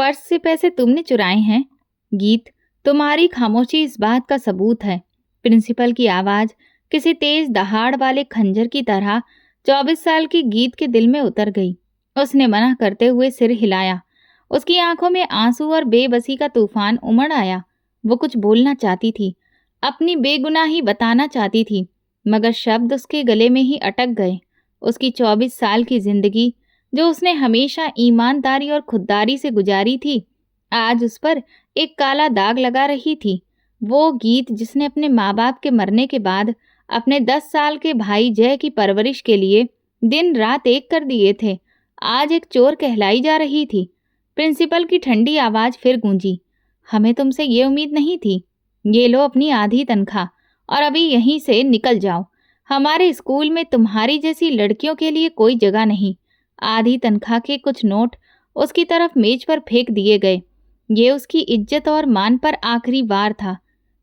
Purse से पैसे तुमने चुराए हैं? गीत, तुम्हारी खामोशी इस बात का सबूत है। प्रिंसिपल की आवाज किसी तेज दहाड़ वाले खंजर की तरह 24 साल की गीत के दिल में उतर गई। उसने मना करते हुए सिर हिलाया। उसकी आंखों में आंसू और बेबसी का तूफान उमड़ आया। वो कुछ बोलना चाहती थी, अपनी बेगुनाही बताना चाहती थी, मगर शब्द उसके गले में ही अटक गए। उसकी 24 साल की जिंदगी, जो उसने हमेशा ईमानदारी और खुददारी से गुजारी थी, आज उस पर एक काला दाग लगा रही थी। वो गीत जिसने अपने माँ बाप के मरने के बाद अपने 10 साल के भाई जय की परवरिश के लिए दिन रात एक कर दिए थे, आज एक चोर कहलाई जा रही थी। प्रिंसिपल की ठंडी आवाज फिर गूंजी, हमें तुमसे ये उम्मीद नहीं थी। ये लो अपनी आधी तनख्वाह और अभी यहीं से निकल जाओ। हमारे स्कूल में तुम्हारी जैसी लड़कियों के लिए कोई जगह नहीं। आधी तनख्वाह के कुछ नोट उसकी तरफ मेज पर फेंक दिए गए। ये उसकी इज्जत और मान पर आखिरी वार था।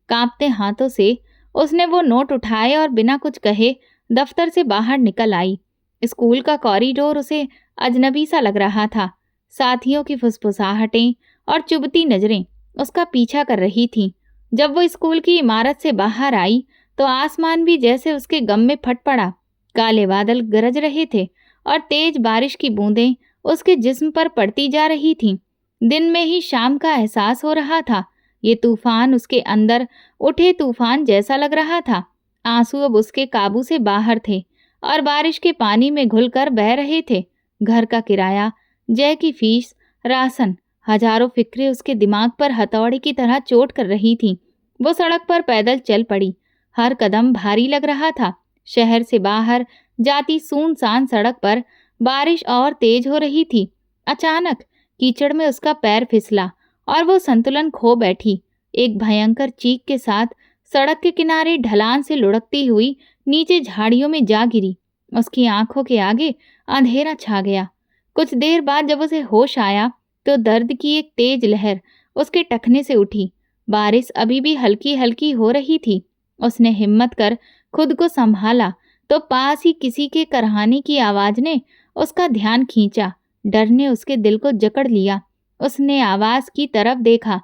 कांपते हाथों से उसने वो नोट उठाए और बिना कुछ कहे दफ्तर से बाहर निकल आई। स्कूल का कॉरिडोर उसे अजनबी सा लग रहा था। साथियों की फुसफुसाहटें और चुभती नजरें उसका पीछा कर रही थीं। जब वो स्कूल की इमारत से बाहर आई तो आसमान भी जैसे उसके गम में फट पड़ा। काले बादल गरज रहे थे और तेज बारिश की बूंदें उसके जिस्म पर पड़ती जा रही थीं। दिन में ही शाम का एहसास हो रहा था। ये तूफान उसके अंदर उठे तूफान जैसा लग रहा था। आंसू अब उसके काबू से बाहर थे और बारिश के पानी में घुलकर बह रहे थे। घर का किराया, जय की फीस, राशन, हजारों फिक्रें उसके दिमाग पर हथौड़े की तरह चोट कर रही थीं। वो सड़क पर पैदल चल पड़ी। हर कदम भारी लग रहा था। शहर से बाहर जाती सुनसान सड़क पर बारिश और तेज हो रही थी। अचानक कीचड़ में उसका पैर फिसला और वो संतुलन खो बैठी। एक भयंकर चीख के साथ सड़क के किनारे ढलान से लुढ़कती हुई नीचे झाड़ियों में जा गिरी। उसकी आंखों के आगे अंधेरा छा गया। कुछ देर बाद जब उसे होश आया तो दर्द की एक तेज लहर उसके टखने से उठी। बारिश अभी भी हल्की हल्की हो रही थी। उसने हिम्मत कर खुद को संभाला तो पास ही किसी के करहाने की आवाज ने उसका ध्यान खींचा। डर ने उसके दिल को जकड़ लिया। उसने आवाज की तरफ देखा।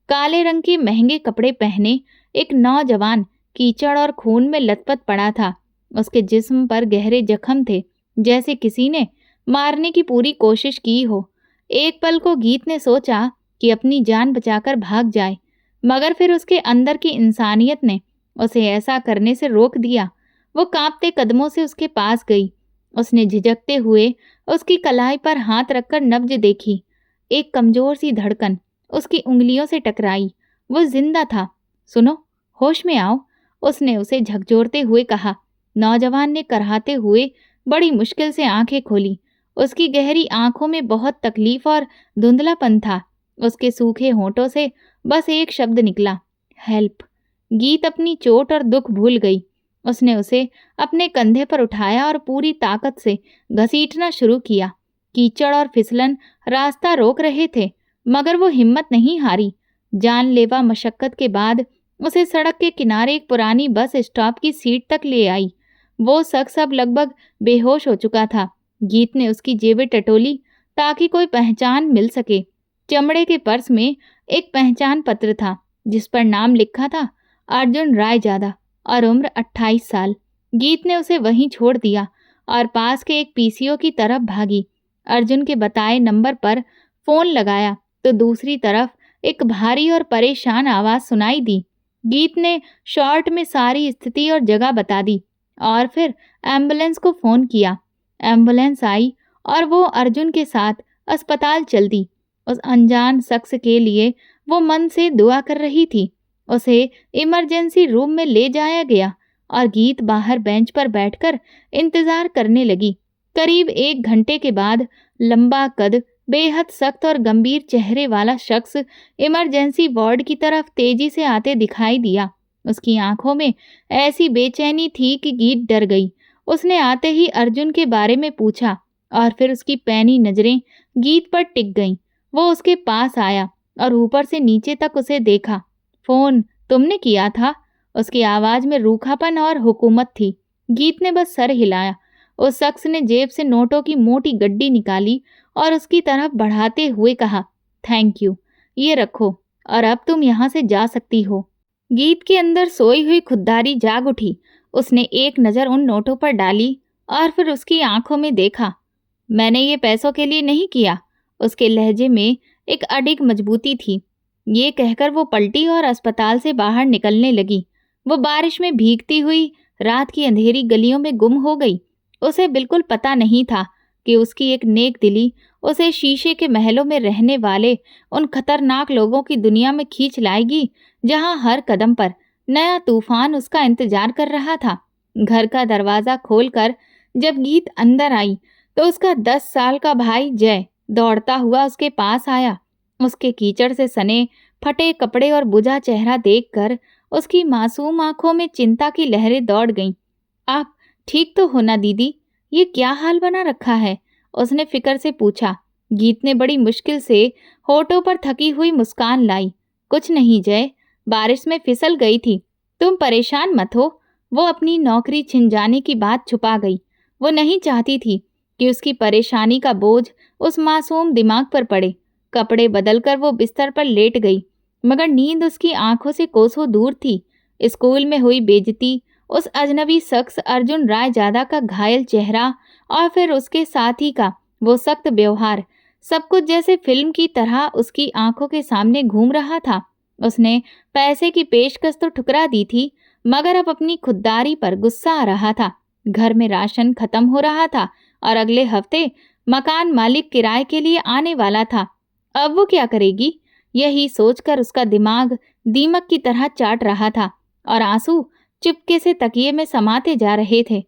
काले रंग के महंगे कपड़े पहने एक नौजवान कीचड़ और खून में लथपथ पड़ा था। उसके जिस्म पर गहरे जख्म थे, जैसे किसी ने मारने की पूरी कोशिश की हो। एक पल को गीत ने सोचा कि अपनी जान बचाकर भाग जाए, मगर फिर उसके अंदर की इंसानियत ने उसे ऐसा करने से रोक दिया। वो कांपते कदमों से उसके पास गई। उसने झिझकते हुए उसकी कलाई पर हाथ रखकर नब्ज देखी। एक कमजोर सी धड़कन उसकी उंगलियों से टकराई। वो जिंदा था। सुनो, होश में आओ, उसने उसे झकझोरते हुए कहा। नौजवान ने कराहते हुए बड़ी मुश्किल से आंखें खोली। उसकी गहरी आंखों में बहुत तकलीफ और धुंधलापन था। उसके सूखे होंठों से बस एक शब्द निकला, हेल्प। गीत अपनी चोट और दुख भूल गई। उसने उसे अपने कंधे पर उठाया और पूरी ताकत से घसीटना शुरू किया। कीचड़ और फिसलन रास्ता रोक रहे थे, मगर वो हिम्मत नहीं हारी। जानलेवा मशक्कत के बाद उसे सड़क के किनारे एक पुरानी बस स्टॉप की सीट तक ले आई। वो शख्स अब लगभग बेहोश हो चुका था। गीत ने उसकी जेबें टटोली ताकि कोई पहचान मिल सके। चमड़े के पर्स में एक पहचान पत्र था, जिस पर नाम लिखा था अर्जुन रायजादा और उम्र 28 साल। गीत ने उसे वहीं छोड़ दिया और पास के एक पीसीओ की तरफ भागी। अर्जुन के बताए नंबर पर फोन लगाया तो दूसरी तरफ एक भारी और परेशान आवाज सुनाई दी। गीत ने शॉर्ट में सारी स्थिति और जगह बता दी और फिर एम्बुलेंस को फोन किया। एम्बुलेंस आई और वो अर्जुन के साथ अस्पताल चल दी। उस अनजान शख्स के लिए वो मन से दुआ कर रही थी। उसे इमरजेंसी रूम में ले जाया गया और गीत बाहर बेंच पर बैठकर इंतजार करने लगी। करीब 1 घंटे के बाद लंबा कद, बेहद सख्त और गंभीर चेहरे वाला शख्स इमरजेंसी वार्ड की तरफ तेजी से आते दिखाई दिया। उसकी आंखों में ऐसी बेचैनी थी कि गीत डर गई। उसने आते ही अर्जुन के बारे में पूछा और फिर उसकी पैनी नजरें गीत पर टिक गईं। वो उसके पास आया और ऊपर से नीचे तक उसे देखा। फोन तुमने किया था? उसकी आवाज में रूखापन और हुकूमत थी। गीत ने बस सर हिलाया। उस शख्स ने जेब से नोटों की मोटी गड्डी निकाली और उसकी तरफ बढ़ाते हुए कहा, थैंक यू, ये रखो, और अब तुम यहाँ से जा सकती हो। गीत के अंदर सोई हुई खुददारी जाग उठी। उसने एक नज़र उन नोटों पर डाली और फिर उसकी आंखों में देखा। मैंने ये पैसों के लिए नहीं किया। उसके लहजे में एक अडिग मजबूती थी। ये कहकर वो पलटी और अस्पताल से बाहर निकलने लगी। वो बारिश में भीगती हुई रात की अंधेरी गलियों में गुम हो गई। उसे बिल्कुल पता नहीं था कि उसकी एक नेक दिली उसे शीशे के महलों में रहने वाले उन खतरनाक लोगों की दुनिया में खींच लाएगी, जहां हर कदम पर नया तूफान उसका इंतजार कर रहा था। घर का दरवाजा खोलकर जब गीत अंदर आई तो उसका 10 साल का भाई जय दौड़ता हुआ उसके पास आया। उसके कीचड़ से सने फटे कपड़े और बुझा चेहरा देखकर उसकी मासूम आंखों में चिंता की लहरें दौड़ गईं। आप ठीक तो हो ना दीदी? ये क्या हाल बना रखा है? उसने फिक्र से पूछा। गीत ने बड़ी मुश्किल से होठों पर थकी हुई मुस्कान लाई। कुछ नहीं जय, बारिश में फिसल गई थी। तुम परेशान मत हो। वो अपनी नौकरी छिन जाने की बात छुपा गई। वो नहीं चाहती थी कि उसकी परेशानी का बोझ उस मासूम दिमाग पर पड़े। कपड़े बदलकर वो बिस्तर पर लेट गई, मगर नींद उसकी आंखों से कोसों दूर थी। स्कूल में हुई बेइज्जती, उस अजनबी शख्स अर्जुन रायजादा का घायल चेहरा और फिर उसके साथी का वो सख्त व्यवहार, सब कुछ जैसे फिल्म की तरह उसकी आंखों के सामने घूम रहा था। उसने पैसे की पेशकश तो ठुकरा दी थी, मगर अब अपनी खुददारी पर गुस्सा आ रहा था। घर में राशन खत्म हो रहा था और अगले हफ्ते मकान मालिक किराए के लिए आने वाला था। अब वो क्या करेगी? यही सोचकर उसका दिमाग दीमक की तरह चाट रहा था और आंसू चुपके से तकिए में समाते जा रहे थे।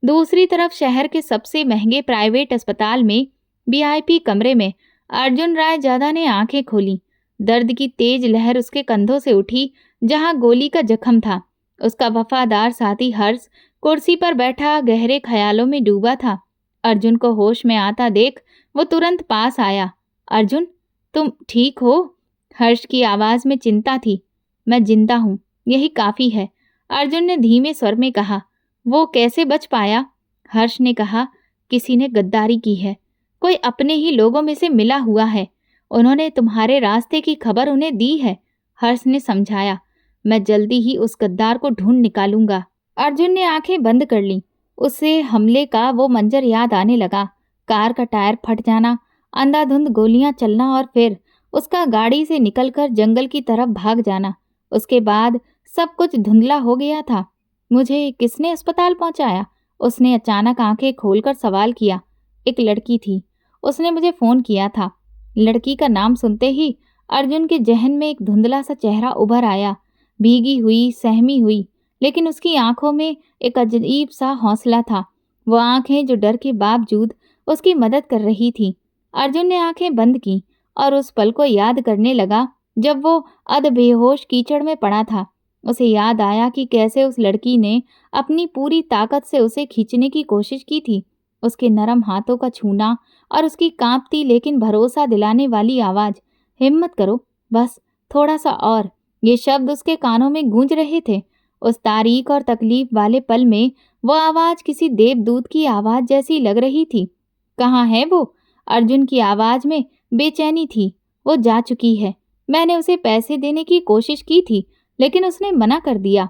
दूसरी तरफ शहर के सबसे महंगे प्राइवेट अस्पताल में वीआईपी कमरे में अर्जुन राय जादा ने आंखें खोली। दर्द की तेज लहर उसके कंधों से उठी जहां गोली का जख्म था। उसका वफादार साथी हर्ष कुर्सी पर बैठा गहरे ख्यालों में डूबा था। अर्जुन को होश में आता देख वो तुरंत पास आया। अर्जुन, तुम ठीक हो? हर्ष की आवाज में चिंता थी। मैं जिंदा हूं, यही काफी है, अर्जुन ने धीमे स्वर में कहा। वो कैसे बच पाया? हर्ष ने कहा, किसी ने गद्दारी की है। कोई अपने ही लोगों में से मिला हुआ है। उन्होंने तुम्हारे रास्ते की खबर उन्हें दी है, हर्ष ने समझाया। मैं जल्दी ही उस गद्दार को ढूंढ निकालूंगा। अर्जुन ने आंखें बंद कर लीं। उसे हमले का वो मंजर याद आने लगा। कार का टायर फट जाना, अंधाधुंध गोलियां चलना और फिर उसका गाड़ी से निकलकर जंगल की तरफ भाग जाना। उसके बाद सब कुछ धुंधला हो गया था। मुझे किसने अस्पताल पहुंचाया? उसने अचानक आंखें खोलकर सवाल किया। एक लड़की थी, उसने मुझे फोन किया था। लड़की का नाम सुनते ही अर्जुन के जहन में एक धुंधला सा चेहरा उभर आया, भीगी हुई, सहमी हुई, लेकिन उसकी आंखों में एक अजीब सा हौसला था। वो आंखें जो डर के बावजूद उसकी मदद कर रही थी। अर्जुन ने आंखें बंद की और उस पल को याद करने लगा जब वो अध बेहोश कीचड़ में पड़ा था। उसे याद आया कि कैसे उस लड़की ने अपनी पूरी ताकत से उसे खींचने की कोशिश की थी। उसके नरम हाथों का छूना और उसकी कांपती लेकिन भरोसा दिलाने वाली आवाज, हिम्मत करो, बस थोड़ा सा और। ये शब्द उसके कानों में गूंज रहे थे। उस तारीक और तकलीफ वाले पल में वो आवाज किसी देवदूत की आवाज जैसी लग रही थी। कहाँ है वो? अर्जुन की आवाज में बेचैनी थी। वो जा चुकी है। मैंने उसे पैसे देने की कोशिश की थी, लेकिन उसने मना कर दिया।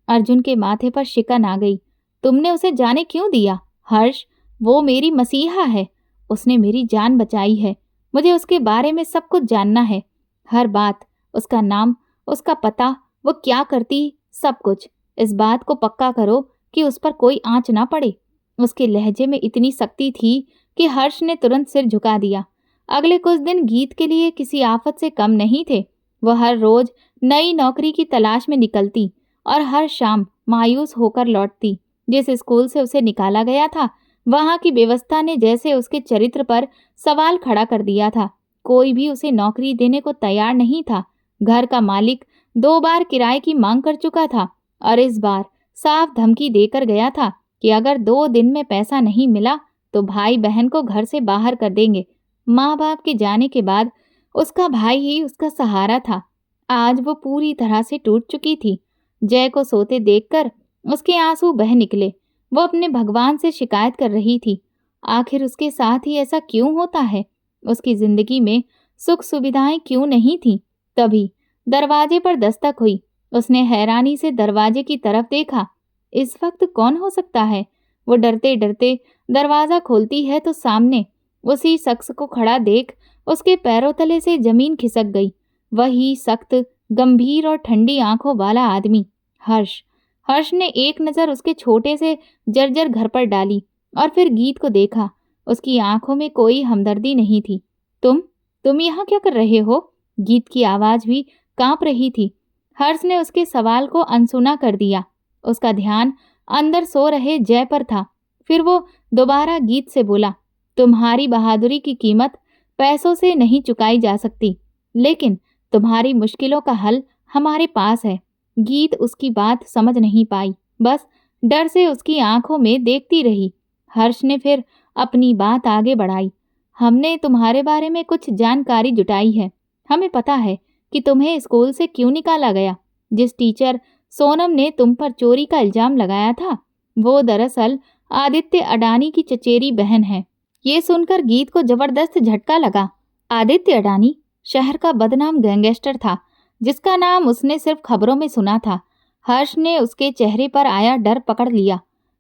अर्जुन के माथे पर शिकन आ गई। तुमने उसे जाने क्यों दिया? हर्ष, वो मेरी मसीहा है। उसने मेरी जान बचाई है। मुझे उसके बारे में सब कुछ जानना है, हर बात, उसका नाम, उसका पता, वो क्या करती, सब कुछ। इस बात को पक्का करो कि उस पर कोई आंच ना पड़े। उसके लहजे में इतनी सख्ती थी कि हर्ष ने तुरंत सिर झुका दिया। अगले कुछ दिन गीत के लिए किसी आफत से कम नहीं थे। वह हर रोज नई नौकरी की तलाश में निकलती और हर शाम मायूस होकर लौटती। जिस स्कूल से उसे निकाला गया था, वहां की व्यवस्था ने जैसे उसके चरित्र पर सवाल खड़ा कर दिया था। कोई भी उसे नौकरी देने को तैयार नहीं था। घर का मालिक 2 बार किराए की मांग कर चुका था और इस बार साफ धमकी देकर गया था कि अगर 2 दिन में पैसा नहीं मिला तो भाई बहन को घर से बाहर कर देंगे। माँ बाप के जाने के बाद उसका भाई ही उसका सहारा था। आज वो पूरी तरह से टूट चुकी थी। जय को सोते देखकर उसके आंसू बह निकले। वो अपने भगवान से शिकायत कर रही थी। आखिर उसके साथ ही ऐसा क्यों होता है? उसकी जिंदगी में सुख सुविधाएं क्यों नहीं थीं। तभी दरवाजे पर दस्तक हुई। उसने हैरानी से दरवाजे की तरफ देखा। इस वक्त कौन हो सकता है? वो डरते डरते दरवाजा खोलती है तो सामने उसी शख्स को खड़ा देख उसके पैरों तले से जमीन खिसक गई। वही सख्त, गंभीर और ठंडी आंखों वाला आदमी, हर्ष। हर्ष ने एक नज़र उसके छोटे से जर्जर घर पर डाली और फिर गीत को देखा। उसकी आंखों में कोई हमदर्दी नहीं थी। तुम यहाँ क्या कर रहे हो? गीत की आवाज भी कांप रही थी। हर्ष ने उसके सवाल को अनसुना कर दिया। उसका ध्यान अंदर सो रहे जय पर था। फिर वो दोबारा गीत से बोला, तुम्हारी बहादुरी की कीमत पैसों से नहीं चुकाई जा सकती, लेकिन तुम्हारी मुश्किलों का हल हमारे पास है। गीत उसकी बात समझ नहीं पाई, बस डर से उसकी आंखों में देखती रही। हर्ष ने फिर अपनी बात आगे बढ़ाई। हमने तुम्हारे बारे में कुछ जानकारी जुटाई है। हमें पता है कि तुम्हें स्कूल से क्यों निकाला गया। जिस टीचर सोनम ने तुम पर चोरी का इल्जाम लगाया था, वो दरअसल आदित्य अडानी की चचेरी बहन है। ये सुनकर गीत को जबरदस्त झटका लगा। आदित्य अडानी शहर का बदनाम गैंगस्टर था, जिसका नाम उसने सिर्फ खबरों में सुना था। हर्ष ने उसके चेहरे पर आया डर पकड़ लिया।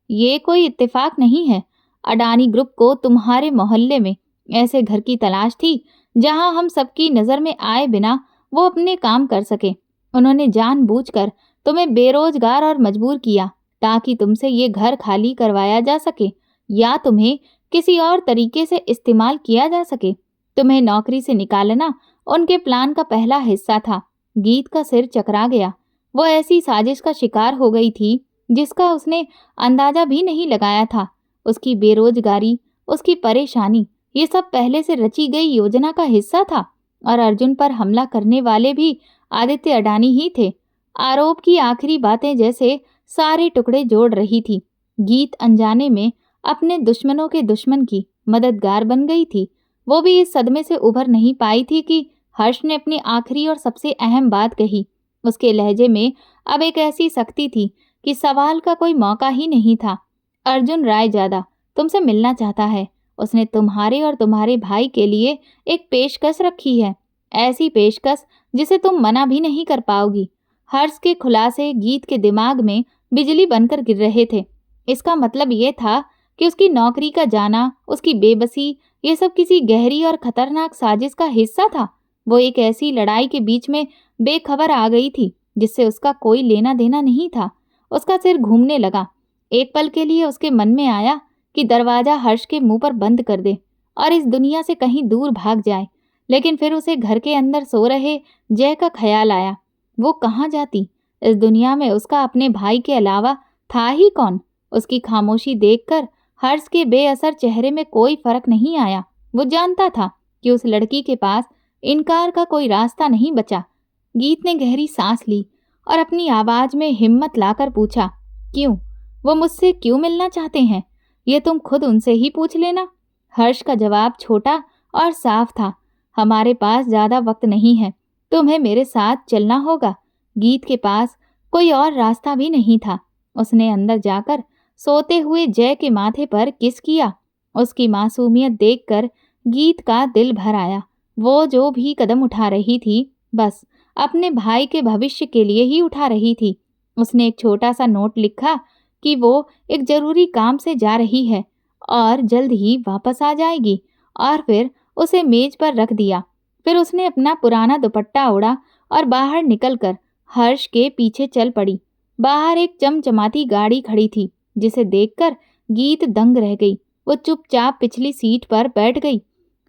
ये कोई इत्तेफाक नहीं है। अडानी ग्रुप को तुम्हारे मोहल्ले में ऐसे घर की तलाश थी जहां हम सबकी नजर में आए बिना वो अपने काम कर सके। उन्होंने जानबूझकर तुम्हें बेरोजगार और मजबूर किया ताकि तुमसे ये घर खाली करवाया जा सके या तुम्हें किसी और तरीके से इस्तेमाल किया जा सके। तुम्हें नौकरी से निकालना उनके प्लान का पहला हिस्सा था। गीत का सिर चकरा गया। वो ऐसी साजिश का शिकार हो गई थी जिसका उसने अंदाजा भी नहीं लगाया था। उसकी बेरोजगारी, उसकी परेशानी, ये सब पहले से रची गई योजना का हिस्सा था और अर्जुन पर हमला करने वाले भी आदित्य अडानी ही थे। आरोप की आखिरी बातें जैसे सारे टुकड़े जोड़ रही थी। गीत अनजाने में अपने दुश्मनों के दुश्मन की मददगार बन गई थी। वो भी इस सदमे से उभर नहीं पाई थी कि हर्ष ने अपनी आखिरी और सबसे अहम बात कही। उसके लहजे में अब एक ऐसी सख्ती थी कि सवाल का कोई मौका ही नहीं था। अर्जुन रायजादा तुमसे मिलना चाहता है। उसने तुम्हारे और तुम्हारे भाई के लिए एक पेशकश रखी है, ऐसी पेशकश जिसे तुम मना भी नहीं कर पाओगी। हर्ष के खुलासे गीत के दिमाग में बिजली बनकर गिर रहे थे। इसका मतलब ये था कि उसकी नौकरी का जाना, उसकी बेबसी, ये सब किसी गहरी और खतरनाक साजिश का हिस्सा था। वो एक ऐसी लड़ाई के बीच में बेखबर आ गई थी जिससे उसका कोई लेना देना नहीं था। उसका सिर घूमने लगा। एक पल के लिए उसके मन में आया कि दरवाजा हर्ष के मुंह पर बंद कर दे और इस दुनिया से कहीं दूर भाग जाए। लेकिन फिर उसे घर के अंदर सो रहे जय का ख्याल आया। वो कहाँ जाती? इस दुनिया में उसका अपने भाई के अलावा था ही कौन? उसकी खामोशी देखकर हर्ष के बेअसर चेहरे में कोई फर्क नहीं आया। वो जानता था कि उस लड़की के पास इनकार का कोई रास्ता नहीं बचा। गीत ने गहरी सांस ली और अपनी आवाज में हिम्मत लाकर पूछा, क्यों? वो मुझसे क्यों मिलना चाहते हैं? ये तुम खुद उनसे ही पूछ लेना। हर्ष का जवाब छोटा और साफ था, हमारे पास ज्यादा वक्त नहीं है, तुम्हें मेरे साथ चलना होगा। गीत के पास कोई और रास्ता भी नहीं था। उसने अंदर जाकर सोते हुए जय के माथे पर किस किया। उसकी मासूमियत देखकर गीत का दिल भर आया। वो जो भी कदम उठा रही थी, बस अपने भाई के भविष्य के लिए ही उठा रही थी। उसने एक छोटा सा नोट लिखा कि वो एक जरूरी काम से जा रही है और जल्द ही वापस आ जाएगी, और फिर उसे मेज पर रख दिया। फिर उसने अपना पुराना दुपट्टा ओढ़ा और बाहर निकलकर हर्ष के पीछे चल पड़ी। बाहर एक चमचमाती गाड़ी खड़ी थी जिसे देखकर गीत दंग रह गई। वो चुपचाप पिछली सीट पर बैठ गई।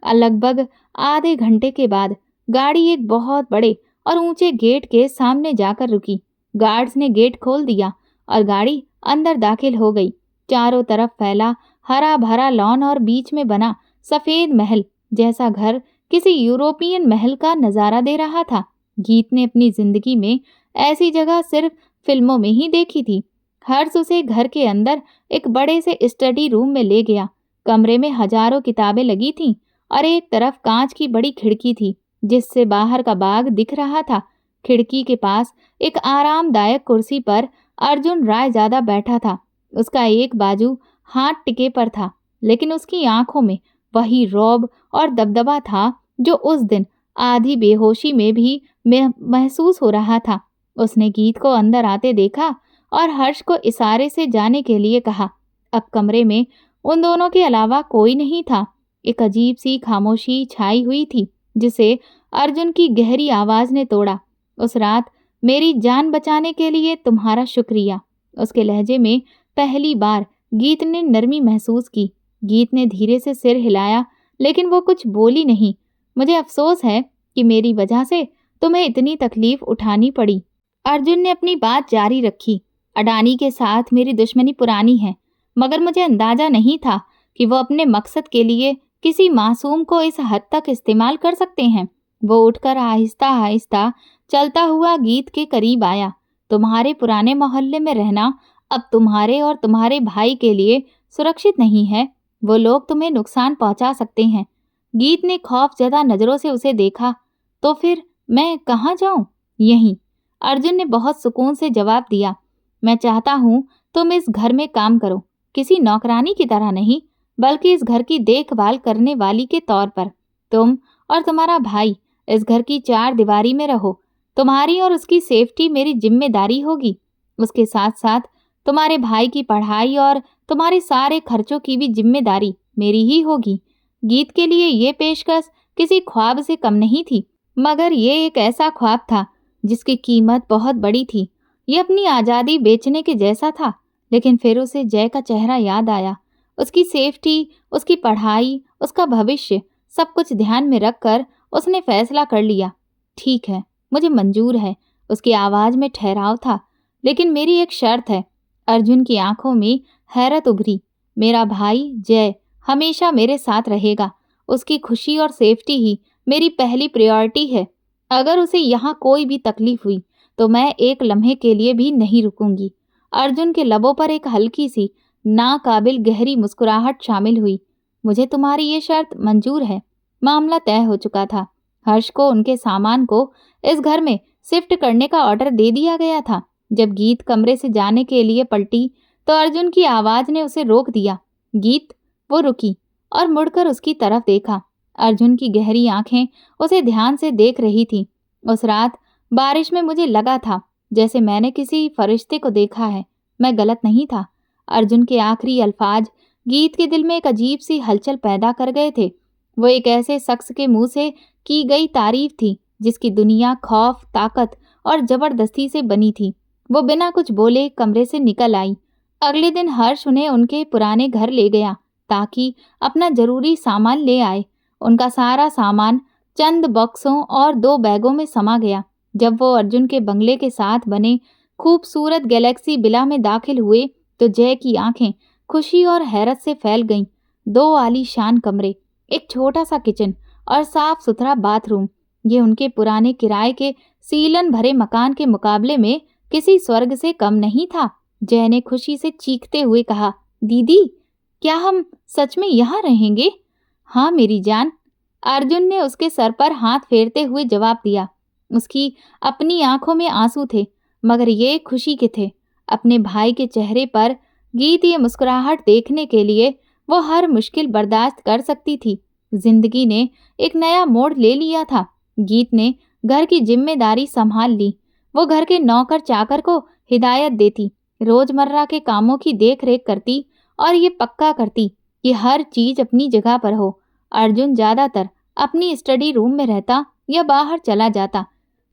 लगभग आधे घंटे के बाद गाड़ी एक बहुत बड़े और ऊंचे गेट के सामने जाकर रुकी। गार्ड्स ने गेट खोल दिया और गाड़ी अंदर दाखिल हो गई। चारों तरफ फैला हरा भरा लॉन और बीच में बना सफेद महल जैसा घर किसी यूरोपियन महल का नजारा दे रहा था। गीत ने अपनी जिंदगी में ऐसी जगह सिर्फ फिल्मों में ही देखी थी। हर्ष उसे घर के अंदर एक बड़े से स्टडी रूम में ले गया। कमरे में हजारों किताबें लगी थीं और एक तरफ कांच की बड़ी खिड़की थी जिससे बाहर का बाग दिख रहा था। खिड़की के पास एक आरामदायक कुर्सी पर अर्जुन रायजादा बैठा था। उसका एक बाजू हाथ टिके पर था, लेकिन उसकी आंखों में वही रौब और दबदबा था जो उस दिन आधी बेहोशी में भी महसूस हो रहा था। उसने गीत को अंदर आते देखा और हर्ष को इशारे से जाने के लिए कहा। अब कमरे में उन दोनों के अलावा कोई नहीं था। एक अजीब सी खामोशी छाई हुई थी जिसे अर्जुन की गहरी आवाज ने तोड़ा। उस रात मेरी जान बचाने के लिए तुम्हारा शुक्रिया। उसके लहजे में पहली बार गीत ने नरमी महसूस की। गीत ने धीरे से सिर हिलाया, लेकिन वो कुछ बोली नहीं। मुझे अफसोस है कि मेरी वजह से तुम्हें इतनी तकलीफ उठानी पड़ी। अर्जुन ने अपनी बात जारी रखी। अडानी के साथ मेरी दुश्मनी पुरानी है, मगर मुझे अंदाजा नहीं था कि वो अपने मकसद के लिए किसी मासूम को इस हद तक इस्तेमाल कर सकते हैं। वो उठकर आहिस्ता आहिस्ता चलता हुआ गीत के करीब आया। तुम्हारे पुराने मोहल्ले में रहना अब तुम्हारे और तुम्हारे भाई के लिए सुरक्षित नहीं है। वो लोग तुम्हें नुकसान पहुंचा सकते हैं। गीत ने खौफजदा नजरों से उसे देखा। तो फिर मैं कहाँ जाऊं? यहीं, अर्जुन ने बहुत सुकून से जवाब दिया। मैं चाहता हूं तुम इस घर में काम करो, किसी नौकरानी की तरह नहीं, बल्कि इस घर की देखभाल करने वाली के तौर पर। तुम और तुम्हारा भाई इस घर की चार दीवारी में रहो। तुम्हारी और उसकी सेफ्टी मेरी जिम्मेदारी होगी। उसके साथ साथ तुम्हारे भाई की पढ़ाई और तुम्हारे सारे खर्चों की भी जिम्मेदारी मेरी ही होगी। गीत के लिए ये पेशकश किसी ख्वाब से कम नहीं थी, मगर ये एक ऐसा ख्वाब था जिसकी कीमत बहुत बड़ी थी। ये अपनी आज़ादी बेचने के जैसा था। लेकिन फिर उसे जय का चेहरा याद आया। उसकी सेफ्टी, उसकी पढ़ाई, उसका भविष्य, सब कुछ ध्यान में रखकर उसने फैसला कर लिया। ठीक है, मुझे मंजूर है। उसकी आवाज़ में ठहराव था। लेकिन मेरी एक शर्त है। अर्जुन की आंखों में हैरत उभरी। मेरा भाई जय हमेशा मेरे साथ रहेगा। उसकी खुशी और सेफ्टी ही मेरी पहली प्रायोरिटी है। अगर उसे यहाँ कोई भी तकलीफ हुई तो मैं एक लम्हे के लिए भी नहीं रुकूंगी। अर्जुन के लबों पर एक हल्की सी नाकाबिल गहरी मुस्कुराहट शामिल हुई। मुझे तुम्हारी ये शर्त मंजूर है। मामला तय हो चुका था। हर्ष को उनके सामान को इस घर में शिफ्ट करने का ऑर्डर दे दिया गया था। जब गीत कमरे से जाने के लिए पलटी तो अर्जुन की आवाज ने उसे रोक दिया। गीत, वो रुकी और मुड़कर उसकी तरफ देखा। अर्जुन की गहरी आंखें उसे ध्यान से देख रही थीं। उस रात बारिश में मुझे लगा था जैसे मैंने किसी फरिश्ते को देखा है। मैं गलत नहीं था। अर्जुन के आखिरी अल्फाज गीत के दिल में एक अजीब सी हलचल पैदा कर गए थे। वो एक ऐसे शख्स के मुंह से की गई तारीफ थी जिसकी दुनिया खौफ, ताकत और जबरदस्ती से बनी थी। वो बिना कुछ बोले कमरे से निकल आई। अगले दिन हर्ष उन्हें उनके पुराने घर ले गया ताकि अपना जरूरी सामान ले आए। उनका सारा सामान चंद बक्सों और 2 बैगों में समा गया। जब वो अर्जुन के बंगले के साथ बने खूबसूरत गैलेक्सी विला में दाखिल हुए तो जय की आंखें खुशी और हैरत से फैल गईं। 2 आलीशान कमरे, एक छोटा सा किचन और साफ सुथरा बाथरूम, ये उनके पुराने किराए के सीलन भरे मकान के मुकाबले में किसी स्वर्ग से कम नहीं था। जय ने खुशी से चीखते हुए कहा, दीदी, क्या हम सच में यहाँ रहेंगे? हाँ मेरी जान, अर्जुन ने उसके सर पर हाथ फेरते हुए जवाब दिया। उसकी अपनी आंखों में आंसू थे, मगर ये खुशी के थे। अपने भाई के चेहरे पर गीत ये मुस्कुराहट देखने के लिए वो हर मुश्किल बर्दाश्त कर सकती थी। जिंदगी ने एक नया मोड़ ले लिया था। गीत ने घर की जिम्मेदारी संभाल ली। वो घर के नौकर चाकर को हिदायत देती, रोजमर्रा के कामों की देखरेख करती और ये पक्का करती कि हर चीज अपनी जगह पर हो। अर्जुन ज्यादातर अपनी स्टडी रूम में रहता या बाहर चला जाता।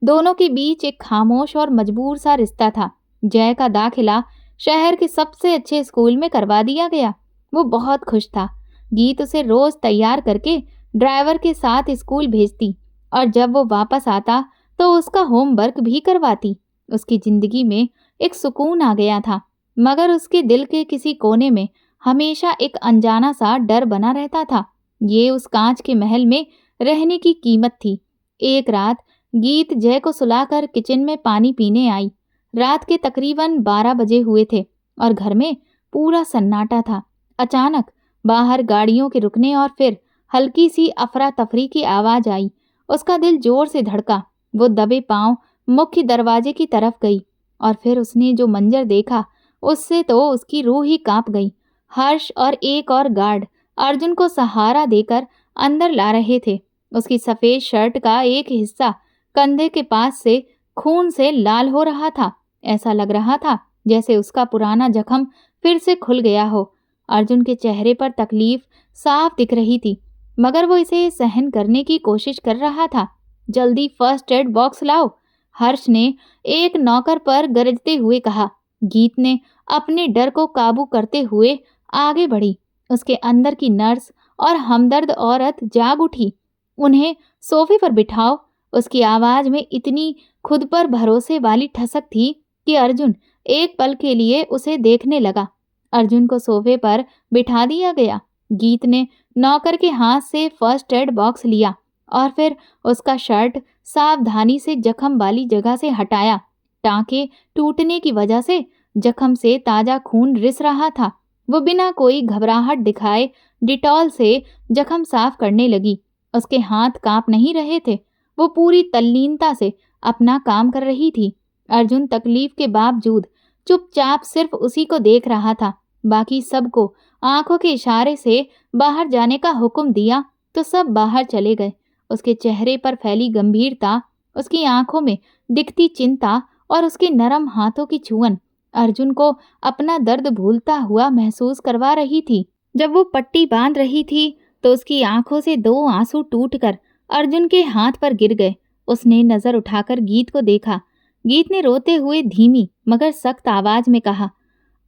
दोनों के बीच एक खामोश और मजबूर सा रिश्ता था। जय का दाखिला शहर के सबसे अच्छे स्कूल में करवा दिया गया। वो बहुत खुश था। गीत उसे रोज तैयार करके ड्राइवर के साथ स्कूल भेजती और जब वो वापस आता तो उसका होमवर्क भी करवाती। उसकी जिंदगी में एक सुकून आ गया था, मगर उसके दिल के किसी कोने में हमेशा एक अनजाना सा डर बना रहता था। ये उस कांच के महल में रहने की कीमत थी। एक रात गीत जय को सुलाकर किचन में पानी पीने आई। रात के तकरीबन 12 बजे हुए थे और घर में पूरा सन्नाटा था। अचानक बाहर गाड़ियों के रुकने और फिर हल्की सी अफरा तफरी की आवाज आई। उसका दिल जोर से धड़का। वो दबे पांव मुख्य दरवाजे की तरफ गई और फिर उसने जो मंजर देखा उससे तो उसकी रूह ही कांप गई। हर्ष और एक और गार्ड अर्जुन को सहारा देकर अंदर ला रहे थे। उसकी सफेद शर्ट का एक हिस्सा कंधे के पास से खून से लाल हो रहा था। ऐसा लग रहा था जैसे उसका पुराना जख्म फिर से खुल गया हो। अर्जुन के चेहरे पर तकलीफ साफ दिख रही थी, मगर वो इसे सहन करने की कोशिश कर रहा था। जल्दी फर्स्ट एड बॉक्स लाओ, हर्ष ने एक नौकर पर गरजते हुए कहा। गीत ने अपने डर को काबू करते हुए आगे बढ़ी। उसके अंदर की नर्स और हमदर्द औरत जाग उठी। उन्हें सोफे पर बिठाओ। उसकी आवाज में इतनी खुद पर भरोसे वाली ठसक थी कि अर्जुन एक पल के लिए उसे देखने लगा। अर्जुन को सोफे पर बिठा दिया गया। गीत ने नौकर के हाथ से फर्स्ट एड बॉक्स लिया और फिर उसका शर्ट सावधानी से जख्म वाली जगह से हटाया। टांके टूटने की वजह से जख्म से ताजा खून रिस रहा था। वो बिना कोई घबराहट दिखाए डिटॉल से जख्म साफ करने लगी। उसके हाथ कांप नहीं रहे थे। वो पूरी तल्लीनता से अपना काम कर रही थी। अर्जुन तकलीफ के बावजूद चुपचाप सिर्फ उसी को देख रहा था। बाकी सबको आंखों के इशारे से बाहर जाने का हुक्म दिया तो सब बाहर चले गए। उसके चेहरे पर फैली गंभीरता, उसकी आंखों में दिखती चिंता और उसके नरम हाथों की छुअन अर्जुन को अपना दर्द भूलता हुआ महसूस करवा रही थी। जब वो पट्टी बांध रही थी तो उसकी आंखों से 2 आंसू टूटकर अर्जुन के हाथ पर गिर गए। उसने नजर उठाकर गीत को देखा। गीत ने रोते हुए धीमी मगर सख्त आवाज में कहा,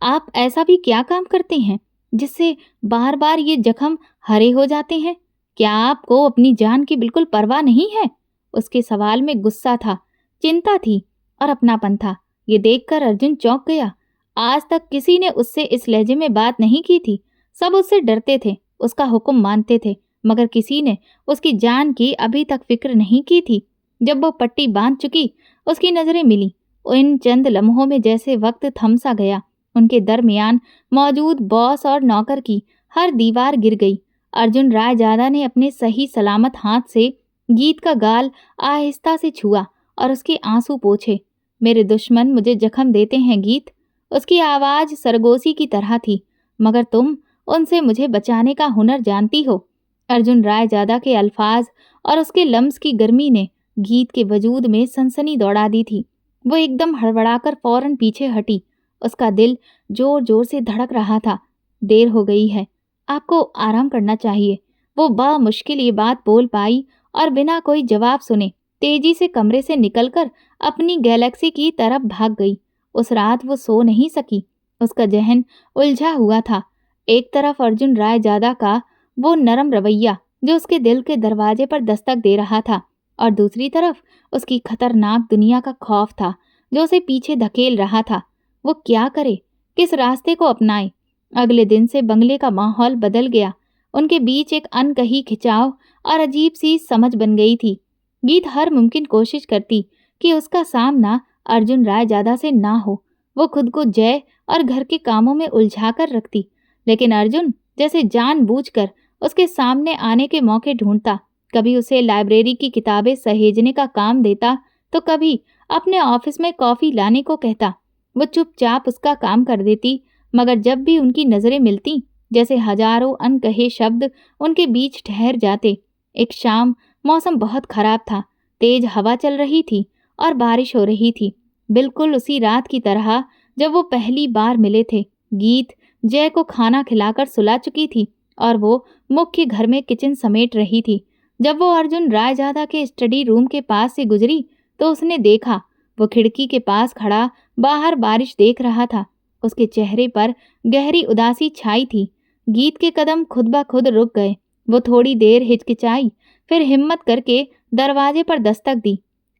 आप ऐसा भी क्या काम करते हैं जिससे बार बार ये जख्म हरे हो जाते हैं? क्या आपको अपनी जान की बिल्कुल परवाह नहीं है? उसके सवाल में गुस्सा था, चिंता थी और अपनापन था। ये देखकर अर्जुन चौंक गया। आज तक किसी ने उससे इस लहजे में बात नहीं की थी। सब उससे डरते थे, उसका हुक्म मानते थे, मगर किसी ने उसकी जान की अभी तक फिक्र नहीं की थी। जब वो पट्टी बांध चुकी, उसकी नजरें मिली। इन चंद लम्हों में जैसे वक्त थम सा गया। उनके दरमियान मौजूद बॉस और नौकर की हर दीवार गिर गई। अर्जुन रायजादा ने अपने सही सलामत हाथ से गीत का गाल आहिस्ता से छुआ और उसके आंसू पोंछे। मेरे दुश्मन मुझे जख्म देते हैं गीत। उसकी आवाज सरगोशी की तरह थी, मगर तुम उनसे मुझे बचाने का हुनर जानती हो। अर्जुन रायजादा के अल्फाज और उसके लम्स की गर्मी ने गीत के वजूद में सनसनी दौड़ा दी थी। वो एकदम हड़बड़ाकर फौरन पीछे हटी। उसका दिल जोर जोर से धड़क रहा था। देर हो गई है, आपको आराम करना चाहिए। वो बामुश्किल ये बात बोल पाई और बिना कोई जवाब सुने तेजी से कमरे से निकलकर अपनी गैलेक्सी की तरफ भाग गई। उस रात वो सो नहीं सकी। उसका जहन उलझा हुआ था। एक तरफ अर्जुन रायजादा का वो नरम रवैया जो उसके दिल के दरवाजे पर दस्तक दे रहा था, और दूसरी तरफ उसकी खतरनाक दुनिया का खौफ था जो उसे पीछे धकेल रहा था। वो क्या करे, किस रास्ते को अपनाए? अगले दिन से बंगले का माहौल बदल गया। उनके बीच एक अनकही खिंचाव और अजीब सी समझ बन गई थी। गीत हर मुमकिन कोशिश करती कि उसका सामना अर्जुन रायजादा से ना हो। वो खुद को जय और घर के कामों में उलझा कर रखती, लेकिन अर्जुन जैसे जानबूझकर उसके सामने आने के मौके ढूंढता। कभी उसे लाइब्रेरी की किताबें सहेजने का काम देता तो कभी अपने ऑफिस में कॉफी लाने को कहता। वो चुपचाप उसका काम कर देती, मगर जब भी उनकी नजरें मिलती जैसे हजारों अनकहे शब्द उनके बीच ठहर जाते। एक शाम मौसम बहुत खराब था। तेज हवा चल रही थी और बारिश हो रही थी, बिल्कुल उसी रात की तरह जब वो पहली बार मिले थे। गीत जय को खाना खिलाकर सुला चुकी थी और वो मुख्य घर में किचन समेट रही थी। जब वो अर्जुन रायजादा के स्टडी रूम के पास से गुजरी तो उसने देखा वो खिड़की के पास खड़ा बाहर बारिश देख रहा था। उसके चेहरे पर गहरी उदासी छाई थी। गीत के कदम खुद ब खुद रुक गए। वो थोड़ी देर हिचकिचाई, फिर हिम्मत करके दरवाजे पर दस्तक दी।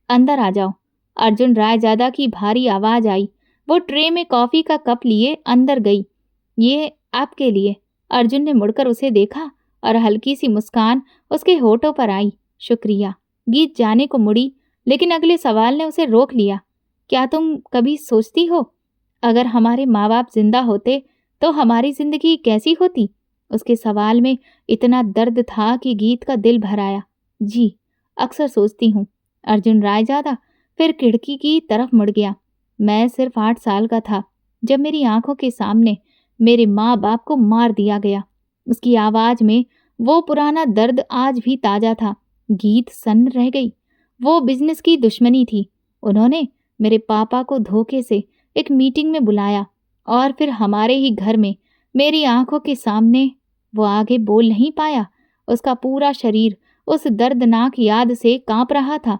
अंदर आ जाओ, अर्जुन रायजादा की भारी आवाज आई। वो ट्रे में कॉफी का कप लिए अंदर गई। ये आपके लिए। अर्जुन ने मुड़कर उसे देखा और हल्की सी मुस्कान उसके होठों पर आई। शुक्रिया। गीत जाने को मुड़ी, लेकिन अगले सवाल ने उसे रोक लिया। क्या तुम कभी सोचती हो, अगर हमारे माँ बाप जिंदा होते तो हमारी जिंदगी कैसी होती? उसके सवाल में इतना दर्द था कि गीत का दिल भर आया। जी, अक्सर सोचती हूँ। अर्जुन रायजादा फिर खिड़की की तरफ मुड़ गया। मैं सिर्फ 8 साल का था जब मेरी आंखों के सामने मेरे माँ बाप को मार दिया गया। उसकी आवाज में वो पुराना दर्द आज भी ताजा था। गीत सन्न रह गई। वो बिजनेस की दुश्मनी थी। उन्होंने मेरे पापा को धोखे से एक मीटिंग में बुलाया और फिर हमारे ही घर में मेरी आंखों के सामने। वो आगे बोल नहीं पाया। उसका पूरा शरीर उस दर्दनाक याद से कांप रहा था।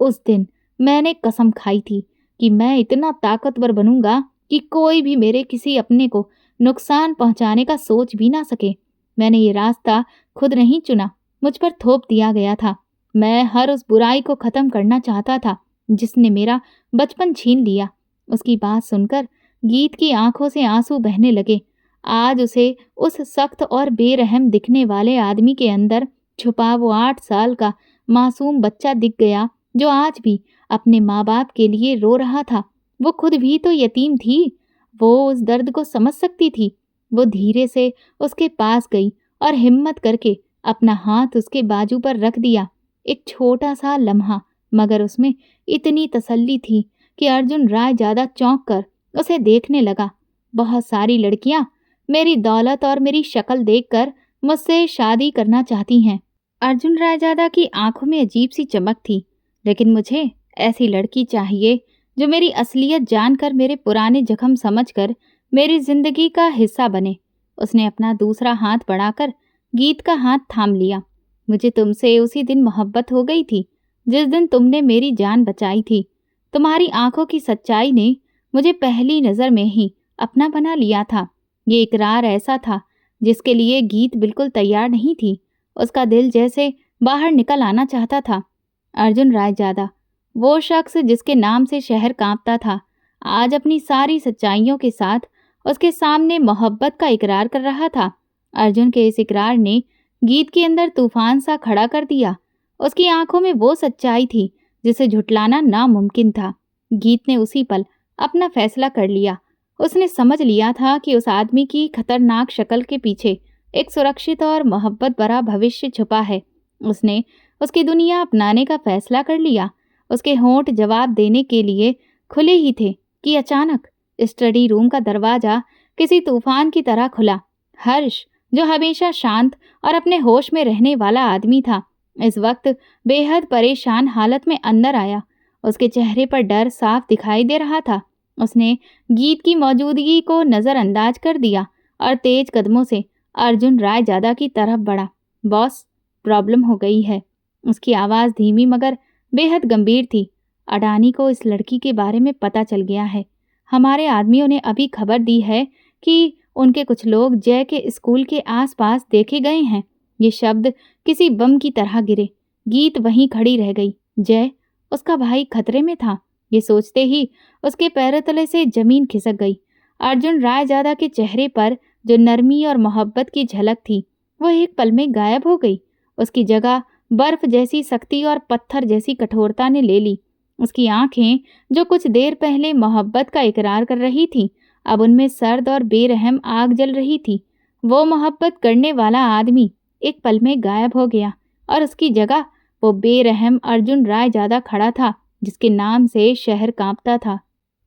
उस दिन मैंने कसम खाई थी कि मैं इतना ताकतवर बनूंगा कि कोई भी मेरे किसी अपने को नुकसान पहुंचाने का सोच भी ना सके। मैंने ये रास्ता खुद नहीं चुना, मुझ पर थोप दिया गया था। मैं हर उस बुराई को खत्म करना चाहता था जिसने मेरा बचपन छीन लिया। उसकी बात सुनकर गीत की आंखों से आंसू बहने लगे। आज उसे उस सख्त और बेरहम दिखने वाले आदमी के अंदर छुपा वो 8 साल का मासूम बच्चा दिख गया, जो आज भी अपने माँ बाप के लिए रो रहा था। वो खुद भी तो यतीम थी। वो उस दर्द को समझ सकती थी। वो धीरे से उसके पास गई और हिम्मत करके अपना हाथ उसके बाजू पर रख दिया। एक छोटा सा लम्हा, मगर उसमें इतनी तसल्ली थी कि अर्जुन राय ज्यादा चौंक कर उसे देखने लगा। बहुत सारी लड़कियां मेरी दौलत और मेरी शक्ल देखकर मुझसे शादी करना चाहती हैं। अर्जुन रायजादा की आंखों में अजीब सी चमक थी। लेकिन मुझे ऐसी लड़की चाहिए जो मेरी असलियत जानकर, मेरे पुराने जख्म समझकर मेरी जिंदगी का हिस्सा बने। उसने अपना दूसरा हाथ बढ़ाकर गीत का हाथ थाम लिया। मुझे तुमसे उसी दिन मोहब्बत हो गई थी जिस दिन तुमने मेरी जान बचाई थी। तुम्हारी आंखों की सच्चाई ने मुझे पहली नजर में ही अपना बना लिया था। ये इकरार ऐसा था जिसके लिए गीत बिल्कुल तैयार नहीं थी। उसका दिल जैसे बाहर निकल आना चाहता था। अर्जुन रायजादा, वो शख्स जिसके नाम से शहर कांपता था, आज अपनी सारी सच्चाइयों के साथ उसके सामने मोहब्बत का इकरार कर रहा था। अर्जुन के इस इकरार ने गीत के अंदर तूफान सा खड़ा कर दिया। उसकी आंखों में वो सच्चाई थी जिसे झुटलाना नामुमकिन था। गीत ने उसी पल अपना फैसला कर लिया। उसने समझ लिया था कि उस आदमी की खतरनाक शक्ल के पीछे एक सुरक्षित और मोहब्बत भरा भविष्य छुपा है। उसने उसकी दुनिया अपनाने का फैसला कर लिया। उसके होंठ जवाब देने के लिए खुले ही थे कि अचानक स्टडी रूम का दरवाजा किसी तूफान की तरह खुला। हर्ष, जो हमेशा शांत और अपने होश में रहने वाला आदमी था, इस वक्त बेहद परेशान हालत में अंदर आया। उसके चेहरे पर डर साफ दिखाई दे रहा था। उसने गीत की मौजूदगी को नजरअंदाज कर दिया और तेज कदमों से अर्जुन रायजादा की तरफ बढ़ा। बॉस, प्रॉब्लम हो गई है। उसकी आवाज़ धीमी मगर बेहद गंभीर थी। अडानी को इस लड़की के बारे में पता चल गया है। हमारे आदमियों ने अभी खबर दी है कि उनके कुछ लोग जय के स्कूल के आसपास देखे गए हैं। ये शब्द किसी बम की तरह गिरे। गीत वहीं खड़ी रह गई। जय, उसका भाई खतरे में था। ये सोचते ही उसके पैरों तले से जमीन खिसक गई। अर्जुन रायजादा के चेहरे पर जो नरमी और मोहब्बत की झलक थी, वो एक पल में गायब हो गई। उसकी जगह बर्फ जैसी सख्ती और पत्थर जैसी कठोरता ने ले ली। उसकी आंखें, जो कुछ देर पहले मोहब्बत का इकरार कर रही थीं, अब उनमें सर्द और बेरहम आग जल रही थी। वो मोहब्बत करने वाला आदमी एक पल में गायब हो गया और उसकी जगह वो बेरहम अर्जुन रायजादा खड़ा था, जिसके नाम से शहर कांपता था।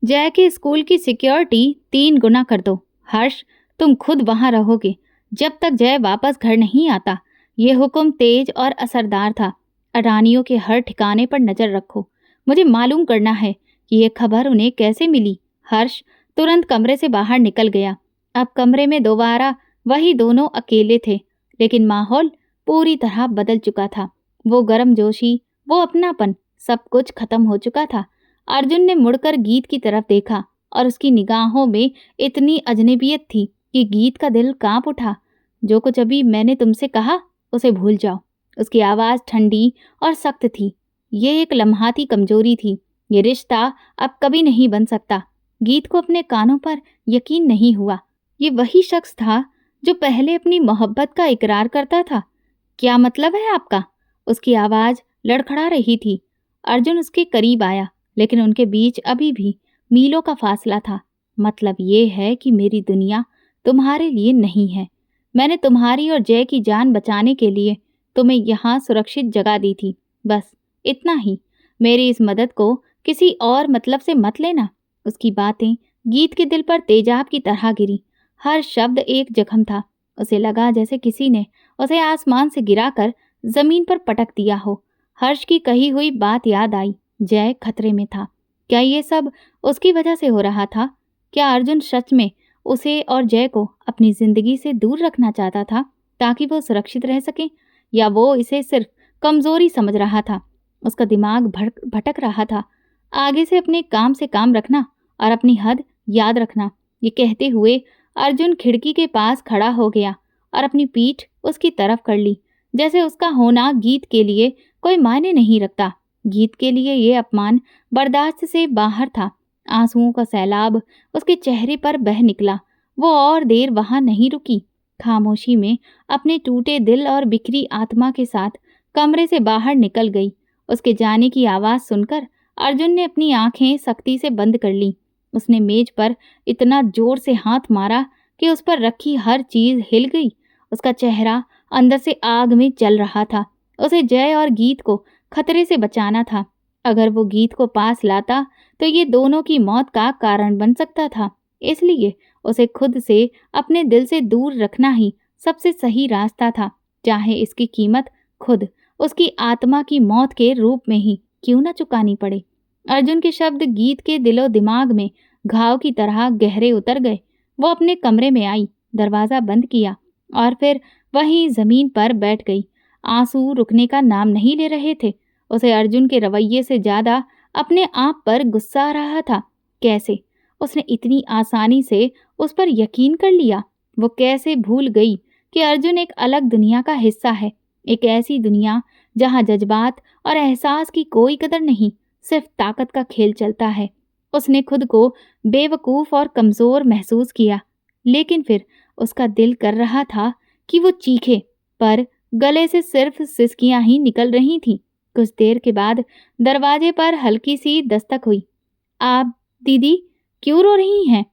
जय के स्कूल की सिक्योरिटी 3 गुना कर दो। हर्ष, तुम खुद वहां रहोगे जब तक जय वापस घर नहीं आता। ये हुक्म तेज और असरदार था। अडानियों के हर ठिकाने पर नजर रखो। मुझे मालूम करना है कि ये खबर उन्हें कैसे मिली। हर्ष तुरंत कमरे से बाहर निकल गया। अब कमरे में दोबारा वही दोनों अकेले थे, लेकिन माहौल पूरी तरह बदल चुका था। वो गर्मजोशी, वो अपनापन, सब कुछ खत्म हो चुका था। अर्जुन ने मुड़कर गीत की तरफ देखा और उसकी निगाहों में इतनी अजनबियत थी कि गीत का दिल कांप उठा। जो कुछ अभी मैंने तुमसे कहा उसे भूल जाओ। उसकी आवाज़ ठंडी और सख्त थी। ये एक लम्हाती कमजोरी थी। ये रिश्ता अब कभी नहीं बन सकता। गीत को अपने कानों पर यकीन नहीं हुआ। ये वही शख्स था जो पहले अपनी मोहब्बत का इकरार करता था। क्या मतलब है आपका? उसकी आवाज़ लड़खड़ा रही थी। अर्जुन उसके करीब आया, लेकिन उनके बीच अभी भी मीलों का फासला था। मतलब ये है कि मेरी दुनिया तुम्हारे लिए नहीं है। मैंने तुम्हारी और जय की जान बचाने के लिए तुम्हें यहाँ सुरक्षित जगह दी थी, बस इतना ही। मेरी इस मदद को किसी और मतलब से मत लेना। उसकी बातें गीत के दिल पर तेजाब की तरह गिरी। हर शब्द एक जख्म था। उसे लगा जैसे किसी ने उसे आसमान से गिराकर जमीन पर पटक दिया हो। हर्ष की कही हुई बात याद आई। जय खतरे में था। क्या ये सब उसकी वजह से हो रहा था? क्या अर्जुन सच में उसे और जय को अपनी जिंदगी से दूर रखना चाहता था ताकि वो सुरक्षित रह सके, या वो इसे सिर्फ कमजोरी समझ रहा था? उसका दिमाग भटक रहा था। आगे से अपने काम से काम रखना और अपनी हद याद रखना, ये कहते हुए अर्जुन खिड़की के पास खड़ा हो गया और अपनी पीठ उसकी तरफ कर ली, जैसे उसका होना गीत के लिए कोई मायने नहीं रखता। गीत के लिए ये अपमान बर्दाश्त से बाहर था। आंसुओं का सैलाब उसके चेहरे पर बह निकला। वो और देर वहां नहीं रुकी। खामोशी में अपने टूटे दिल और बिखरी आत्मा के साथ कमरे से बाहर निकल गई। उसके जाने की आवाज सुनकर अर्जुन ने अपनी आंखें सख्ती से बंद कर ली। उसने मेज पर इतना जोर से हाथ मारा कि उस पर रखी हर चीज हिल गई। उसका चेहरा अंदर से आग में जल रहा था। उसे जय और गीत को खतरे से बचाना था। अगर वो गीत को पास लाता तो ये दोनों की मौत का कारण बन सकता था। इसलिए उसे खुद से अपने दिल से दूर रखना ही सबसे सही रास्ता था, चाहे इसकी कीमत खुद उसकी आत्मा की मौत के रूप में ही क्यों न चुकानी पड़े। अर्जुन के शब्द गीत के दिलो दिमाग में घाव की तरह गहरे उतर गए। वो अपने कमरे में आई, दरवाजा बंद किया और फिर वहीं जमीन पर बैठ गई। आंसू रुकने का नाम नहीं ले रहे थे। उसे अर्जुन के रवैये से ज्यादा अपने आप पर गुस्सा आ रहा था। कैसे उसने इतनी आसानी से उस पर यकीन कर लिया? वो कैसे भूल गई कि अर्जुन एक अलग दुनिया का हिस्सा है, एक ऐसी दुनिया जहां जज्बात और एहसास की कोई कदर नहीं, सिर्फ ताकत का खेल चलता है। उसने खुद को बेवकूफ और कमजोर महसूस किया, लेकिन फिर उसका दिल कर रहा था कि वो चीखे, पर गले से सिर्फ सिसकियां ही निकल रही थीं। कुछ देर के बाद दरवाजे पर हल्की सी दस्तक हुई। आप दीदी क्यों रो रही हैं?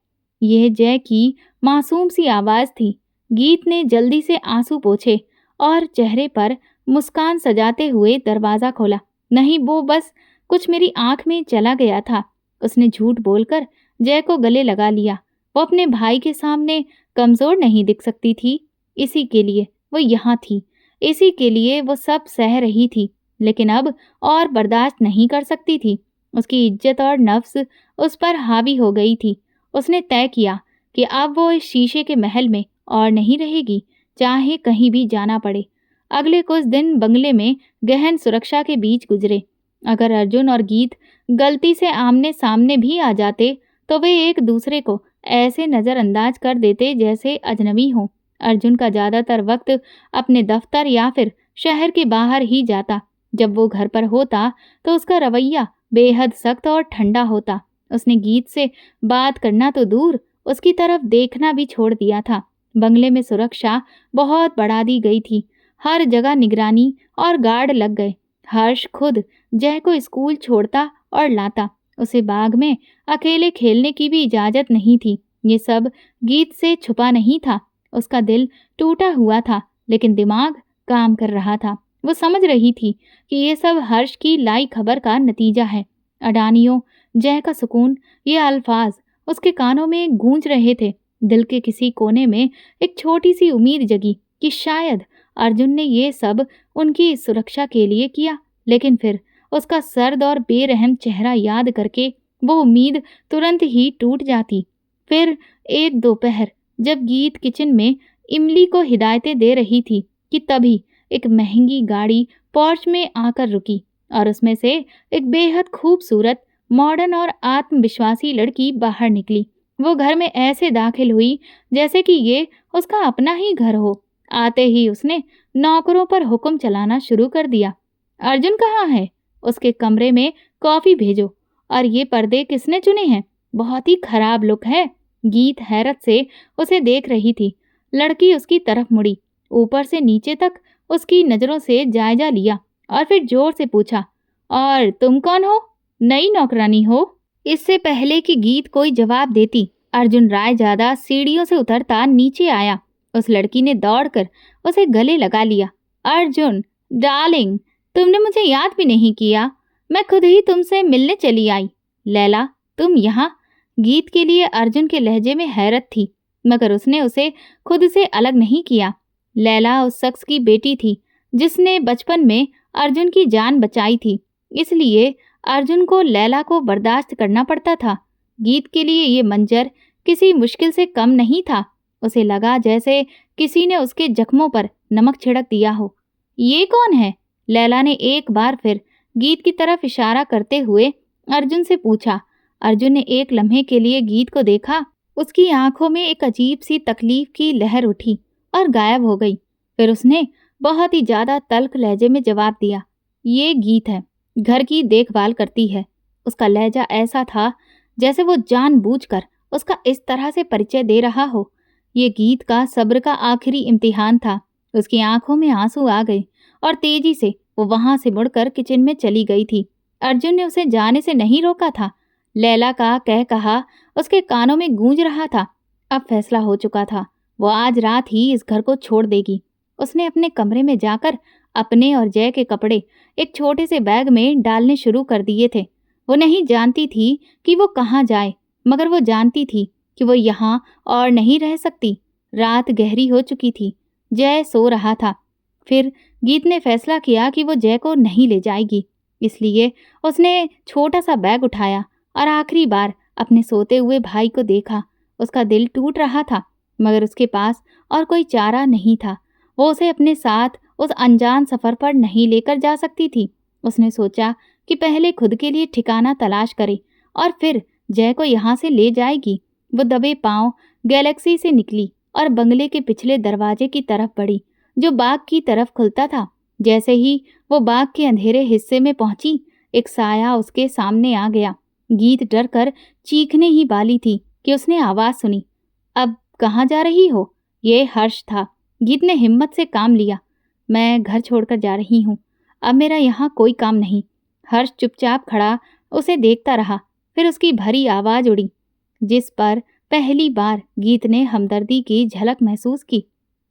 यह जय की मासूम सी आवाज थी। गीत ने जल्दी से आंसू पोंछे और चेहरे पर मुस्कान सजाते हुए दरवाजा खोला। नहीं, वो बस कुछ मेरी आंख में चला गया था। उसने झूठ बोलकर जय को गले लगा लिया। वो अपने भाई के सामने कमजोर नहीं दिख सकती थी। इसी के लिए वो यहाँ थी, इसी के लिए वो सब सह रही थी, लेकिन अब और बर्दाश्त नहीं कर सकती थी। उसकी इज्जत और नफ्स उस पर हावी हो गई थी। उसने तय किया कि अब वो इस शीशे के महल में और नहीं रहेगी, चाहे कहीं भी जाना पड़े। अगले कुछ दिन बंगले में गहन सुरक्षा के बीच गुजरे। अगर अर्जुन और गीत गलती से आमने सामने भी आ जाते तो वे एक दूसरे को ऐसे नजरअंदाज कर देते जैसे अजनबी हों। अर्जुन का ज्यादातर वक्त अपने दफ्तर या फिर शहर के बाहर ही जाता। जब वो घर पर होता तो उसका रवैया बेहद सख्त और ठंडा होता। उसने गीत से बात करना तो दूर, उसकी तरफ देखना भी छोड़ दिया था। बंगले में सुरक्षा बहुत बढ़ा दी गई थी। हर जगह निगरानी और गार्ड लग गए। हर्ष खुद जय को स्कूल छोड़ता और लाता। उसे बाग में अकेले खेलने की भी इजाजत नहीं थी। ये सब गीत से छुपा नहीं था। उसका दिल टूटा हुआ था, लेकिन दिमाग काम कर रहा था। वो समझ रही थी कि ये सब हर्ष की लाई खबर का नतीजा है। अडानियों, जय का सुकून, ये अल्फाज उसके कानों में गूंज रहे थे। दिल के किसी कोने में एक छोटी सी उम्मीद जगी कि शायद अर्जुन ने ये सब उनकी सुरक्षा के लिए किया। लेकिन फिर उसका सर्द और बेरहम चेहरा याद करके वो उम्मीद तुरंत ही टूट जाती। फिर एक दोपहर जब गीत किचन में इमली को हिदायतें दे रही थी कि तभी एक महंगी गाड़ी पोर्च में आकर रुकी और उसमें से एक बेहद खूबसूरत, मॉडर्न और आत्मविश्वासी लड़की बाहर निकली। वो घर में ऐसे दाखिल हुई जैसे कि ये उसका अपना ही घर हो। आते ही उसने नौकरों पर हुक्म चलाना शुरू कर दिया। अर्जुन कहाँ है? उसके कमरे में कॉफी भेजो। और ये पर्दे किसने चुने हैं? बहुत ही खराब लुक है। गीत हैरत से उसे देख रही थी। लड़की उसकी तरफ मुड़ी, ऊपर से नीचे तक उसकी नजरों से जायजा लिया और फिर जोर से पूछा, और तुम कौन हो? नई नौकरानी हो? इससे पहले कि गीत कोई जवाब देती, अर्जुन रायजादा सीढ़ियों से उतरता नीचे आया। उस लड़की ने दौड़कर उसे गले लगा लिया। अर्जुन डार्लिंग, तुमने मुझे याद भी नहीं किया। मैं खुद ही तुमसे मिलने चली आई। लैला, तुम यहाँ? गीत के लिए अर्जुन के लहजे में हैरत थी, मगर उसने उसे खुद से अलग नहीं किया। लैला उस शख्स की बेटी थी जिसने बचपन में अर्जुन की जान बचाई थी, इसलिए अर्जुन को लैला को बर्दाश्त करना पड़ता था। गीत के लिए ये मंजर किसी मुश्किल से कम नहीं था। उसे लगा जैसे किसी ने उसके जख्मों पर नमक छिड़क दिया हो। ये कौन है? लैला ने एक बार फिर गीत की तरफ इशारा करते हुए अर्जुन से पूछा। अर्जुन ने एक लम्हे के लिए गीत को देखा। उसकी आंखों में एक अजीब सी तकलीफ की लहर उठी और गायब हो गई। फिर उसने बहुत ही ज्यादा तल्ख लहजे में जवाब दिया, ये गीत है, घर की देखभाल करती है। उसका लहजा ऐसा था जैसे वो जानबूझकर उसका इस तरह से परिचय दे रहा हो। ये गीत का सब्र का आखिरी इम्तिहान था। उसकी आंखों में आंसू आ गए और तेजी से वो वहां से मुड़कर किचन में चली गई थी। अर्जुन ने उसे जाने से नहीं रोका था। लैला का कह कहा उसके कानों में गूंज रहा था। अब फैसला हो चुका था, वो आज रात ही इस घर को छोड़ देगी। उसने अपने कमरे में जाकर अपने और जय के कपड़े एक छोटे से बैग में डालने शुरू कर दिए थे। वो नहीं जानती थी कि वो कहाँ जाए, मगर वो जानती थी कि वो यहाँ और नहीं रह सकती। रात गहरी हो चुकी थी। जय सो रहा था। फिर गीत ने फैसला किया कि वो जय को नहीं ले जाएगी। इसलिए उसने छोटा सा बैग उठाया और आखिरी बार अपने सोते हुए भाई को देखा। उसका दिल टूट रहा था, मगर उसके पास और कोई चारा नहीं था। वो उसे अपने साथ उस अनजान सफर पर नहीं लेकर जा सकती थी। उसने सोचा कि पहले खुद के लिए ठिकाना तलाश करे और फिर जय को यहाँ से ले जाएगी। वो दबे पांव गैलेक्सी से निकली और बंगले के पिछले दरवाजे की तरफ बढ़ी, जो बाग की तरफ खुलता था। जैसे ही वो बाग के अंधेरे हिस्से में पहुंची, एक साया उसके सामने आ गया। गीत डर कर चीखने ही वाली थी कि उसने आवाज सुनी। अब कहाँ जा रही हो? ये हर्ष था। गीत ने हिम्मत से काम लिया। मैं घर छोड़कर जा रही हूँ, अब मेरा यहाँ कोई काम नहीं। हर्ष चुपचाप खड़ा उसे देखता रहा। फिर उसकी भरी आवाज उड़ी, जिस पर पहली बार गीत ने हमदर्दी की झलक महसूस की।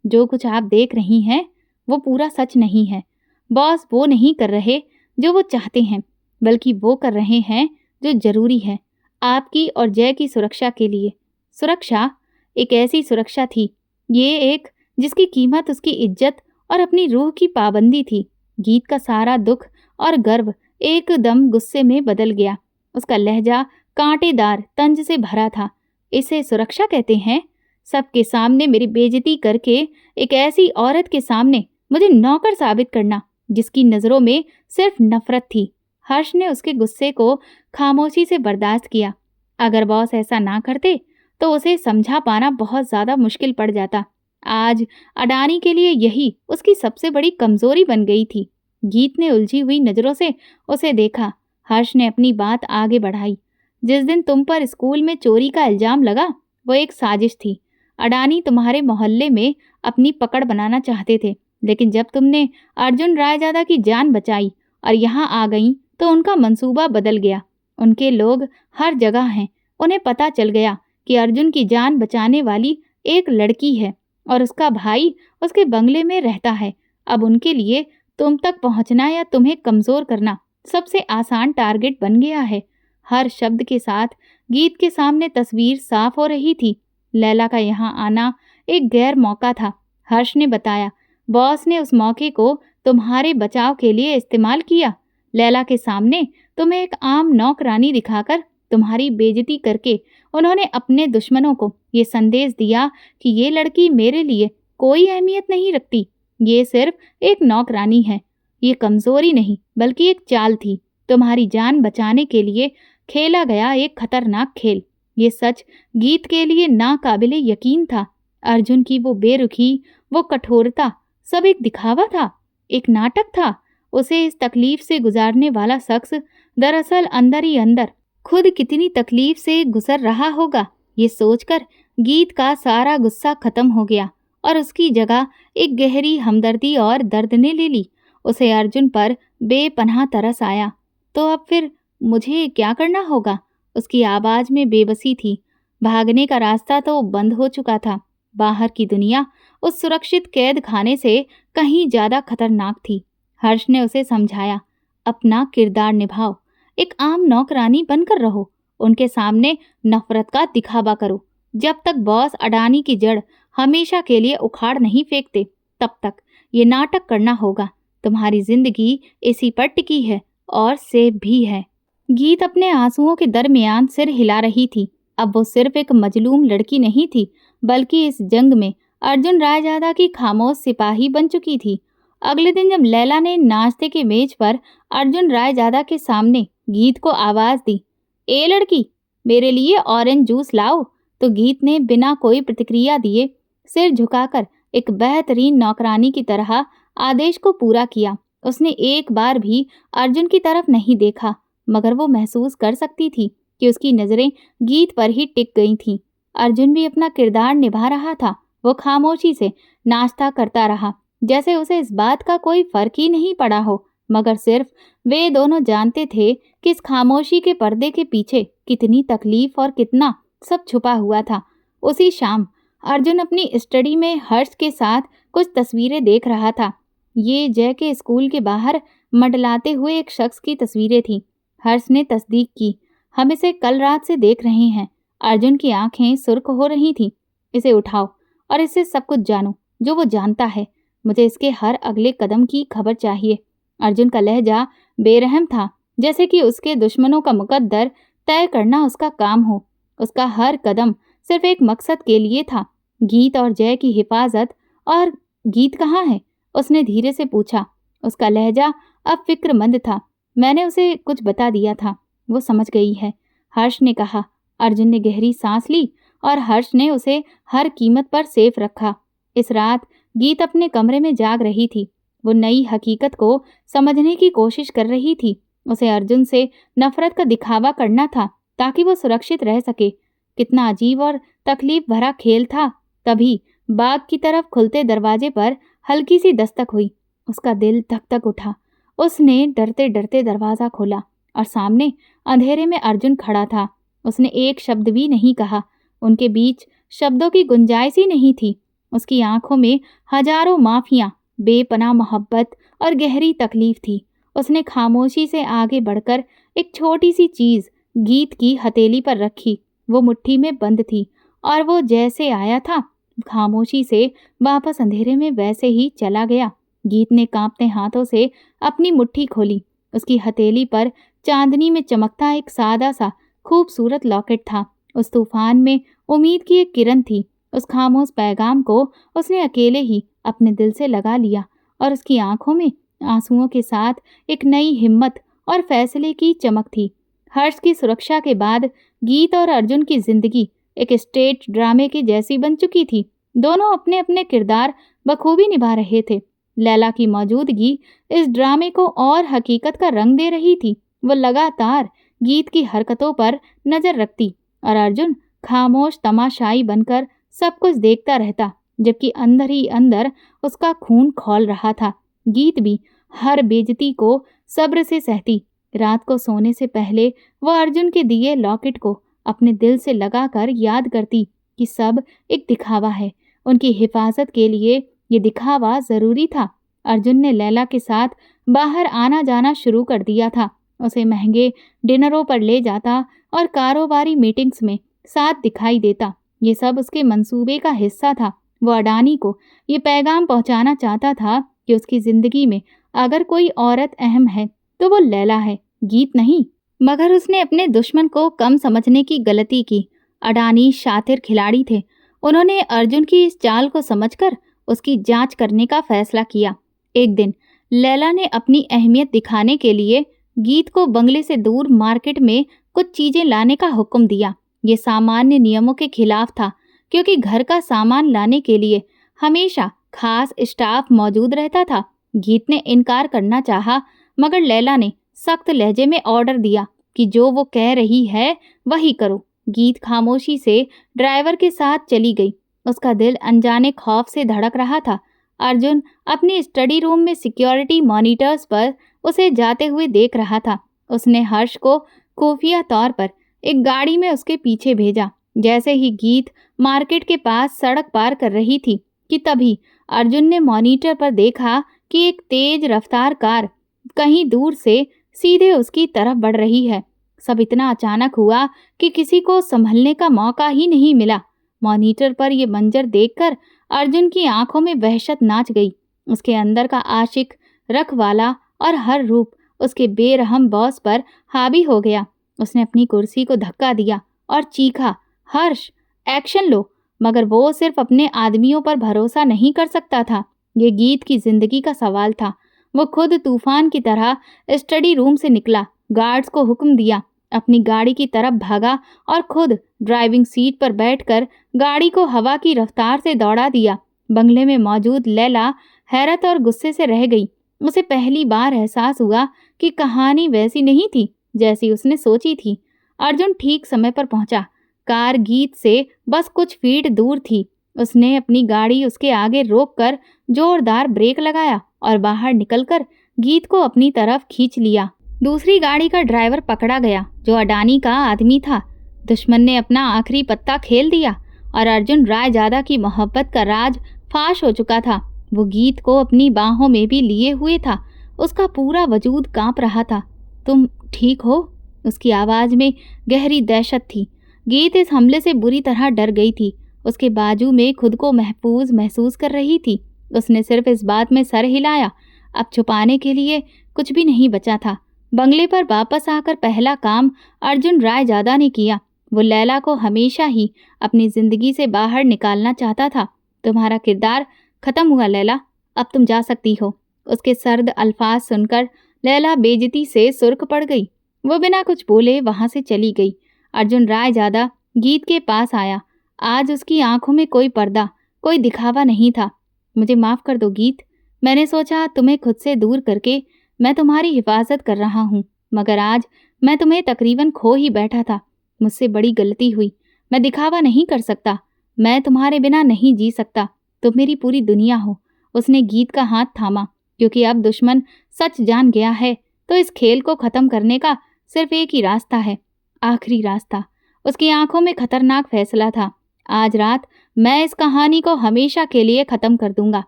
जो कुछ आप देख रही हैं वो पूरा सच नहीं है। बॉस वो नहीं कर रहे जो वो चाहते हैं, बल्कि वो कर रहे हैं जो जरूरी है आपकी और जय की सुरक्षा के लिए। सुरक्षा, एक ऐसी सुरक्षा थी, ये एक जिसकी कीमत उसकी इज्जत और अपनी रूह की पाबंदी थी। गीत का सारा दुख और गर्व एकदम गुस्से में बदल गया। उसका लहजा कांटेदार तंज से भरा था। इसे सुरक्षा कहते हैं? सबके सामने मेरी बेइज्जती करके एक ऐसी औरत के सामने मुझे नौकर साबित करना जिसकी नजरों में सिर्फ नफरत थी। हर्ष ने उसके गुस्से को खामोशी से बर्दाश्त किया। अगर बॉस ऐसा ना करते तो उसे समझा पाना बहुत ज्यादा मुश्किल पड़ जाता। आज अडानी के लिए यही उसकी सबसे बड़ी कमजोरी बन गई थी। गीत ने उलझी हुई नजरों से उसे देखा। हर्ष ने अपनी बात आगे बढ़ाई। जिस दिन तुम पर स्कूल में चोरी का इल्जाम लगा, वो एक साजिश थी। अडानी तुम्हारे मोहल्ले में अपनी पकड़ बनाना चाहते थे, लेकिन जब तुमने अर्जुन रायजादा की जान बचाई और यहाँ आ गई तो उनका मंसूबा बदल गया। उनके लोग हर जगह हैं। उन्हें पता चल गया कि अर्जुन की जान बचाने वाली एक लड़की है और उसका भाई उसके बंगले में रहता है। अब उनके लिए तुम तक पहुंचना या तुम्हें कमजोर करना सबसे आसान टारगेट बन गया है। हर शब्द के साथ गीत के सामने तस्वीर साफ हो रही थी। लैला का यहाँ आना एक गैर मौका था। हर्ष ने बताया, बॉस ने उस मौके को तुम्हारे बचाव के लिए इस्तेमाल किया। लैला के सामने तुम्हें एक आम नौकरानी दिखाकर तुम्हारी बेइज्जती करके उन्होंने अपने दुश्मनों को ये संदेश दिया कि ये लड़की मेरे लिए कोई अहमियत नहीं रखती, ये सिर्फ एक नौकरानी है। ये कमजोरी नहीं बल्कि एक चाल थी, तुम्हारी जान बचाने के लिए खेला गया एक खतरनाक खेल। ये सच गीत के लिए नाकाबिले यकीन था। अर्जुन की वो बेरुखी, वो कठोरता सब एक दिखावा था, एक नाटक था। उसे इस तकलीफ से गुजारने वाला शख्स दरअसल अंदर ही अंदर खुद कितनी तकलीफ से गुजर रहा होगा। ये सोचकर गीत का सारा गुस्सा खत्म हो गया और उसकी जगह एक गहरी हमदर्दी और दर्द ने ले ली। उसे अर्जुन पर बेपनाह तरस आया। तो अब फिर मुझे क्या करना होगा? उसकी आवाज में बेबसी थी। भागने का रास्ता तो बंद हो चुका था। बाहर की दुनिया उस सुरक्षित कैद खाने से कहीं ज्यादा खतरनाक थी। हर्ष ने उसे समझाया, अपना किरदार निभाओ, एक आम नौकरानी बनकर रहो, उनके सामने नफरत का दिखावा करो। जब तक बॉस अडानी की जड़ हमेशा के लिए उखाड़ नहीं फेंकते, तब तक ये नाटक करना होगा। तुम्हारी जिंदगी इसी पर टिकी है और सेब भी है। गीत अपने आंसुओं के दरमियान सिर हिला रही थी। अब वो सिर्फ एक मजलूम लड़की नहीं थी, बल्कि इस जंग में अर्जुन रायजादा की खामोश सिपाही बन चुकी थी। अगले दिन जब लैला ने नाश्ते की मेज पर अर्जुन रायजादा के सामने गीत को आवाज दी, ए लड़की, मेरे लिए ऑरेंज जूस लाओ, तो गीत ने बिना कोई प्रतिक्रिया दिए सिर झुकाकर एक बेहतरीन नौकरानी की तरह आदेश को पूरा किया। उसने एक बार भी अर्जुन की तरफ नहीं देखा, मगर वो महसूस कर सकती थी कि उसकी नजरें गीत पर ही टिक गई थीं। अर्जुन भी अपना किरदार निभा रहा था। वो खामोशी से नाश्ता करता रहा, जैसे उसे इस बात का कोई फर्क ही नहीं पड़ा हो, मगर सिर्फ वे दोनों जानते थे कि इस खामोशी के पर्दे के पीछे कितनी तकलीफ और कितना सब छुपा हुआ था। उसी शाम अर्जुन अपनी स्टडी में हर्ष के साथ कुछ तस्वीरें देख रहा था। ये जय के स्कूल के बाहर मंडलाते हुए एक शख्स की तस्वीरें थीं। हर्ष ने तस्दीक की, हम इसे कल रात से देख रहे हैं। अर्जुन की आंखें सुर्ख हो रही थीं। इसे उठाओ और इससे सब कुछ जानो जो वो जानता है। मुझे इसके हर अगले कदम की खबर चाहिए। अर्जुन का लहजा बेरहम था, जैसे कि उसके दुश्मनों का मुकद्दर तय करना उसका काम हो। उसका हर कदम सिर्फ एक मकसद के लिए था, गीत और जय की हिफाजत। और गीत कहाँ है? उसने धीरे से पूछा। उसका लहजा अब फिक्रमंद था। मैंने उसे कुछ बता दिया था, वो समझ गई है, हर्ष ने कहा। अर्जुन ने गहरी सांस ली और हर्ष ने उसे हर कीमत पर सेफ रखा। इस रात गीत अपने कमरे में जाग रही थी। वो नई हकीकत को समझने की कोशिश कर रही थी। उसे अर्जुन से नफरत का दिखावा करना था ताकि वो सुरक्षित रह सके। कितना अजीब और तकलीफ भरा खेल था। तभी बाग की तरफ खुलते दरवाजे पर हल्की सी दस्तक हुई। उसका दिल धक धक उठा। उसने डरते डरते दरवाजा खोला और सामने अंधेरे में अर्जुन खड़ा था। उसने एक शब्द भी नहीं कहा। उनके बीच शब्दों की गुंजाइश ही नहीं थी। उसकी आंखों में हजारों माफियां, बेपनाह मोहब्बत और गहरी तकलीफ थी। उसने खामोशी से आगे बढ़कर एक छोटी सी चीज गीत की हथेली पर रखी। वो मुट्ठी में बंद थी और वो जैसे आया था खामोशी से वापस अंधेरे में वैसे ही चला गया। गीत ने कांपते हाथों से अपनी मुट्ठी खोली। उसकी हथेली पर चांदनी में चमकता एक सादा सा खूबसूरत लॉकेट था। उस तूफान में उम्मीद की एक किरण थी। उस खामोश पैगाम को उसने अकेले ही अपने दिल से लगा लिया और उसकी आंखों में आंसुओं के साथ एक नई हिम्मत और फैसले की चमक थी। हर्ष की सुरक्षा के बाद गीत और अर्जुन की जिंदगी एक स्टेज ड्रामे की जैसी बन चुकी थी। दोनों अपने अपने किरदार बखूबी निभा रहे थे। लैला की मौजूदगी इस ड्रामे को और हकीकत का रंग दे रही थी। वो लगातार गीत की हरकतों पर नजर रखती और अर्जुन खामोश तमाशाई बनकर सब कुछ देखता रहता, जबकि अंदर ही अंदर उसका खून खौल रहा था। गीत भी हर बेइज्जती को सब्र से सहती। रात को सोने से पहले वह अर्जुन के दिए लॉकेट को अपने दिल से लगाकर याद करती कि सब एक दिखावा है। उनकी हिफाजत के लिए ये दिखावा जरूरी था। अर्जुन ने लैला के साथ बाहर आना जाना शुरू कर दिया था। उसे महंगे डिनरों पर ले जाता और कारोबारी मीटिंग्स में साथ दिखाई देता। ये सब उसके मंसूबे का हिस्सा था। वो अडानी को ये पैगाम पहुंचाना चाहता था कि उसकी जिंदगी में अगर कोई औरत अहम है तो वो लैला है, गीत नहीं। मगर उसने अपने दुश्मन को कम समझने की गलती की। अडानी शातिर खिलाड़ी थे। उन्होंने अर्जुन की इस चाल को समझकर उसकी जांच करने का फैसला किया। एक दिन लैला ने अपनी अहमियत दिखाने के लिए गीत को बंगले से दूर मार्केट में कुछ चीजें लाने का हुक्म दिया। ये सामान्य नियमों के खिलाफ था, क्योंकि घर का सामान लाने के लिए हमेशा खास स्टाफ मौजूद रहता था। गीत ने इनकार करना चाहा, मगर लैला ने सख्त लहजे में ऑर्डर दिया कि जो वो कह रही है वही करो। गीत खामोशी से ड्राइवर के साथ चली गई। उसका दिल अनजाने खौफ से धड़क रहा था। अर्जुन अपनी स्टडी रूम में सिक्योरिटी मॉनिटर्स पर उसे जाते हुए देख रहा था। उसने हर्ष को खुफिया तौर पर एक गाड़ी में उसके पीछे भेजा। जैसे ही गीत मार्केट के पास सड़क पार कर रही थी कि तभी अर्जुन ने मॉनिटर पर देखा कि एक तेज रफ्तार कार कहीं दूर से सीधे उसकी तरफ बढ़ रही है। सब इतना अचानक हुआ कि किसी को संभलने का मौका ही नहीं मिला। मॉनिटर पर यह मंजर देखकर अर्जुन की आंखों में वहशत नाच गई। उसके अंदर का आशिक, रखवाला और हर रूप उसके बेरहम बॉस पर हावी हो गया। उसने अपनी कुर्सी को धक्का दिया और चीखा, हर्ष, एक्शन लो। मगर वो सिर्फ अपने आदमियों पर भरोसा नहीं कर सकता था। ये गीत की जिंदगी का सवाल था। वो खुद तूफान की तरह स्टडी रूम से निकला, गार्ड्स को हुक्म दिया, अपनी गाड़ी की तरफ भागा और खुद ड्राइविंग सीट पर बैठकर गाड़ी को हवा की रफ्तार से दौड़ा दिया। बंगले में मौजूद लैला हैरत और गुस्से से रह गई। उसे पहली बार एहसास हुआ कि कहानी वैसी नहीं थी जैसी उसने सोची थी। अर्जुन ठीक समय पर पहुंचा। कार गीत से बस कुछ फीट दूर थी। उसने अपनी गाड़ी उसके आगे रोककर जोरदार ब्रेक लगाया और बाहर निकलकर गीत को अपनी तरफ खींच लिया। दूसरी गाड़ी का ड्राइवर पकड़ा गया, जो अडानी का आदमी था। दुश्मन ने अपना आखिरी पत्ता खेल दिया और अर्जुन रायजादा की मोहब्बत का राज फाश हो चुका था। वो गीत को अपनी बाहों में भी लिए हुए था। उसका पूरा वजूद कांप रहा था। तुम ठीक हो? उसकी आवाज में गहरी दहशत थी। गीत इस हमले से बुरी तरह डर गई थी। उसके बाजू में खुद को महफूज महसूस कर रही थी। उसने सिर्फ इस बात में सर हिलाया। अब छुपाने के लिए कुछ भी नहीं बचा था। बंगले पर वापस आकर पहला काम अर्जुन रायजादा ने किया। वो लैला को हमेशा ही अपनी जिंदगी से बाहर निकालना चाहता था। तुम्हारा किरदार खत्म हुआ लैला, अब तुम जा सकती हो। उसके सर्द अल्फाज सुनकर लैला बेइज्जती से सुर्ख पड़ गई। वो बिना कुछ बोले वहां से चली गई। अर्जुन रायजादा गीत के पास आया। आज उसकी आंखों में कोई पर्दा, कोई दिखावा नहीं था। मुझे माफ कर दो गीत। मैंने सोचा तुम्हें खुद से दूर करके मैं तुम्हारी हिफाजत कर रहा हूँ, मगर आज मैं तुम्हें तकरीबन खो ही बैठा था। मुझसे बड़ी गलती हुई। मैं दिखावा नहीं कर सकता। मैं तुम्हारे बिना नहीं जी सकता। तुम मेरी पूरी दुनिया हो। उसने गीत का हाथ थामा, क्योंकि अब दुश्मन सच जान गया है तो इस खेल को खत्म करने का सिर्फ एक ही रास्ता है, आखिरी रास्ता। उसकी आंखों में खतरनाक फैसला था। आज रात मैं इस कहानी को हमेशा के लिए खत्म कर दूंगा,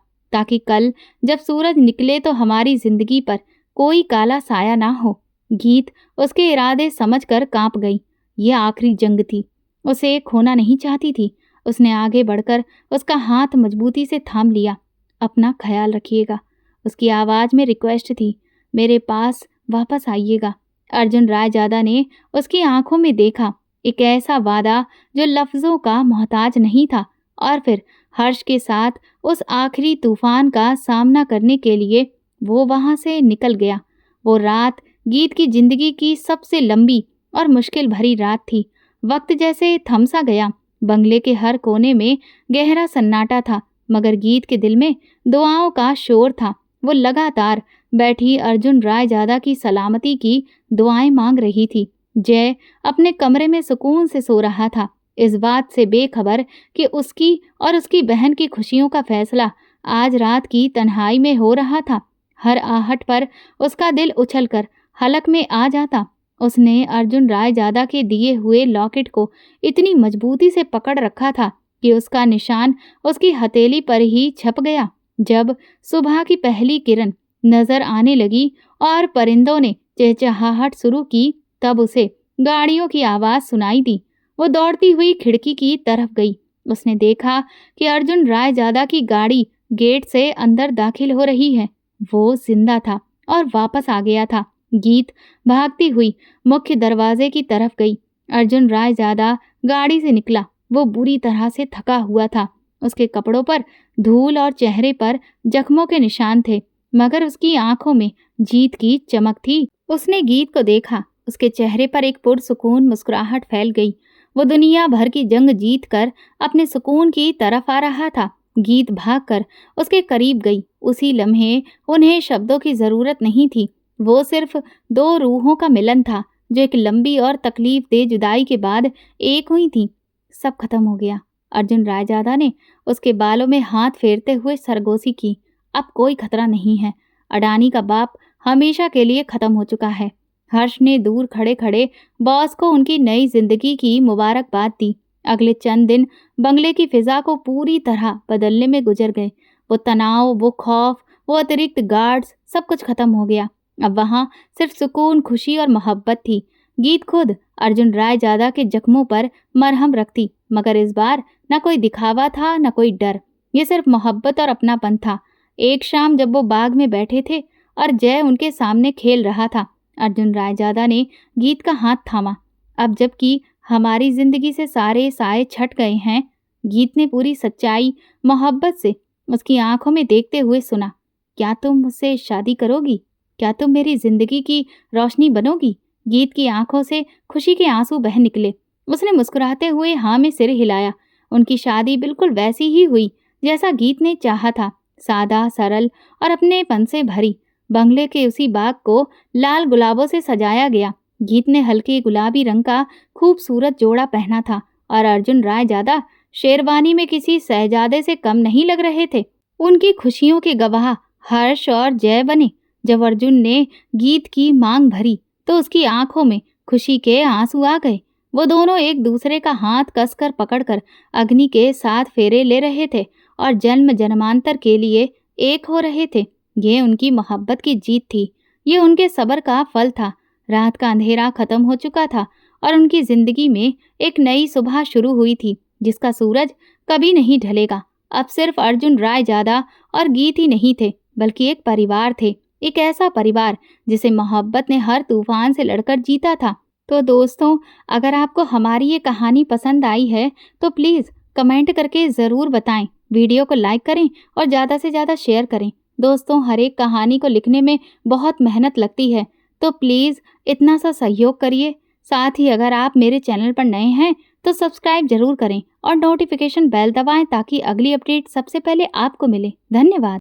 ताकि कल जब सूरज निकले तो हमारी जिंदगी पर कोई काला साया ना हो। गीत उसके इरादे समझकर कांप गई। यह आखिरी जंग थी। उसे खोना नहीं चाहती थी। उसने आगे बढ़कर उसका हाथ मजबूती से थाम लिया। अपना ख्याल रखिएगा। उसकी आवाज में रिक्वेस्ट थी। मेरे पास वापस आइएगा। अर्जुन रायजादा ने उसकी आंखों में देखा, एक ऐसा वादा जो लफ्जों का मोहताज नहीं था। और फिर हर्ष के साथ उस आखिरी तूफान का सामना करने के लिए वो वहां से निकल गया। वो रात गीत की जिंदगी की सबसे लंबी और मुश्किल भरी रात थी। वक्त जैसे थम सा गया। बंगले के हर कोने में गहरा सन्नाटा था, मगर गीत के दिल में दुआओं का शोर था। वो लगातार बैठी अर्जुन रायजादा की सलामती की दुआएं मांग रही थी। जय अपने कमरे में सुकून से सो रहा था, इस बात से बेखबर कि उसकी और उसकी बहन की खुशियों का फैसला आज रात की तन्हाई में हो रहा था। हर आहट पर उसका दिल उछलकर हलक में आ जाता। उसने अर्जुन रायजादा के दिए हुए लॉकेट को इतनी मजबूती से पकड़ रखा था कि उसका निशान उसकी हथेली पर ही छप गया। जब सुबह की पहली किरण नजर आने लगी और परिंदों ने चहचहाहट शुरू की, तब उसे गाड़ियों की आवाज सुनाई दी। वो दौड़ती हुई खिड़की की तरफ गई। उसने देखा कि अर्जुन रायजादा की गाड़ी गेट से अंदर दाखिल हो रही है। वो जिंदा था और वापस आ गया था। गीत भागती हुई मुख्य दरवाजे की तरफ गई। अर्जुन रायजादा गाड़ी से निकला। वो बुरी तरह से थका हुआ था। उसके कपड़ों पर धूल और चेहरे पर जख्मों के निशान थे, मगर उसकी आंखों में जीत की चमक थी। उसने गीत को देखा। उसके चेहरे पर एक पुरसुकून मुस्कुराहट फैल गई। वो दुनिया भर की जंग जीत कर अपने सुकून की तरफ आ रहा था। गीत भागकर उसके करीब गई। उसी लम्हे उन्हें शब्दों की जरूरत नहीं थी। वो सिर्फ दो रूहों का मिलन था, जो एक लंबी और तकलीफदेह जुदाई के बाद एक हुई थी। सब खत्म हो गया। अर्जुन रायजादा ने उसके बालों में हाथ फेरते हुए सरगोशी की। अब कोई खतरा नहीं है। अडानी का बाप हमेशा के लिए खत्म हो चुका है। हर्ष ने दूर खड़े खड़े बॉस को उनकी नई जिंदगी की मुबारकबाद दी। अगले चंद दिन बंगले की फिजा को पूरी तरह बदलने में गुजर गए। वो तनाव, वो खौफ, वो अतिरिक्त गार्ड्स, सब कुछ खत्म हो गया। अब वहां सिर्फ सुकून, खुशी और मोहब्बत थी। गीत खुद अर्जुन रायजादा के जख्मों पर मरहम रखती, मगर इस बार न कोई दिखावा था, न कोई डर। ये सिर्फ मोहब्बत और अपनापन था। एक शाम जब वो बाग में बैठे थे और जय उनके सामने खेल रहा था, अर्जुन रायजादा ने गीत का हाथ थामा। अब जबकि हमारी जिंदगी से सारे साए छट गए हैं, गीत ने पूरी सच्चाई मोहब्बत से उसकी आंखों में देखते हुए सुना, क्या तुम मुझसे शादी करोगी? क्या तुम मेरी जिंदगी की रोशनी बनोगी? गीत की आंखों से खुशी के आंसू बह निकले। उसने मुस्कुराते हुए हाँ में सिर हिलाया। उनकी शादी बिल्कुल वैसी ही हुई जैसा गीत ने चाहा था, सादा, सरल और अपनेपन से भरी। बंगले के उसी बाग को लाल गुलाबों से सजाया गया। गीत ने हल्के गुलाबी रंग का खूबसूरत जोड़ा पहना था और अर्जुन रायजादा शेरवानी में किसी शहजादे से कम नहीं लग रहे थे। उनकी खुशियों के गवाह हर्ष और जय बने। जब अर्जुन ने गीत की मांग भरी तो उसकी आंखों में खुशी के आंसू आ गए। वो दोनों एक दूसरे का हाथ कसकर पकड़कर अग्नि के साथ फेरे ले रहे थे और जन्म जन्मांतर के लिए एक हो रहे थे। ये उनकी मोहब्बत की जीत थी। ये उनके सब्र का फल था। रात का अंधेरा खत्म हो चुका था और उनकी जिंदगी में एक नई सुबह शुरू हुई थी, जिसका सूरज कभी नहीं ढलेगा। अब सिर्फ अर्जुन रायजादा और गीत ही नहीं थे, बल्कि एक परिवार थे। एक ऐसा परिवार जिसे मोहब्बत ने हर तूफान से लड़कर जीता था। तो दोस्तों, अगर आपको हमारी ये कहानी पसंद आई है तो प्लीज़ कमेंट करके ज़रूर बताएं। वीडियो को लाइक करें और ज़्यादा से ज़्यादा शेयर करें। दोस्तों, हर एक कहानी को लिखने में बहुत मेहनत लगती है, तो प्लीज़ इतना सा सहयोग करिए। साथ ही अगर आप मेरे चैनल पर नए हैं तो सब्सक्राइब जरूर करें और नोटिफिकेशन बेल दबाएं ताकि अगली अपडेट सबसे पहले आपको मिले। धन्यवाद।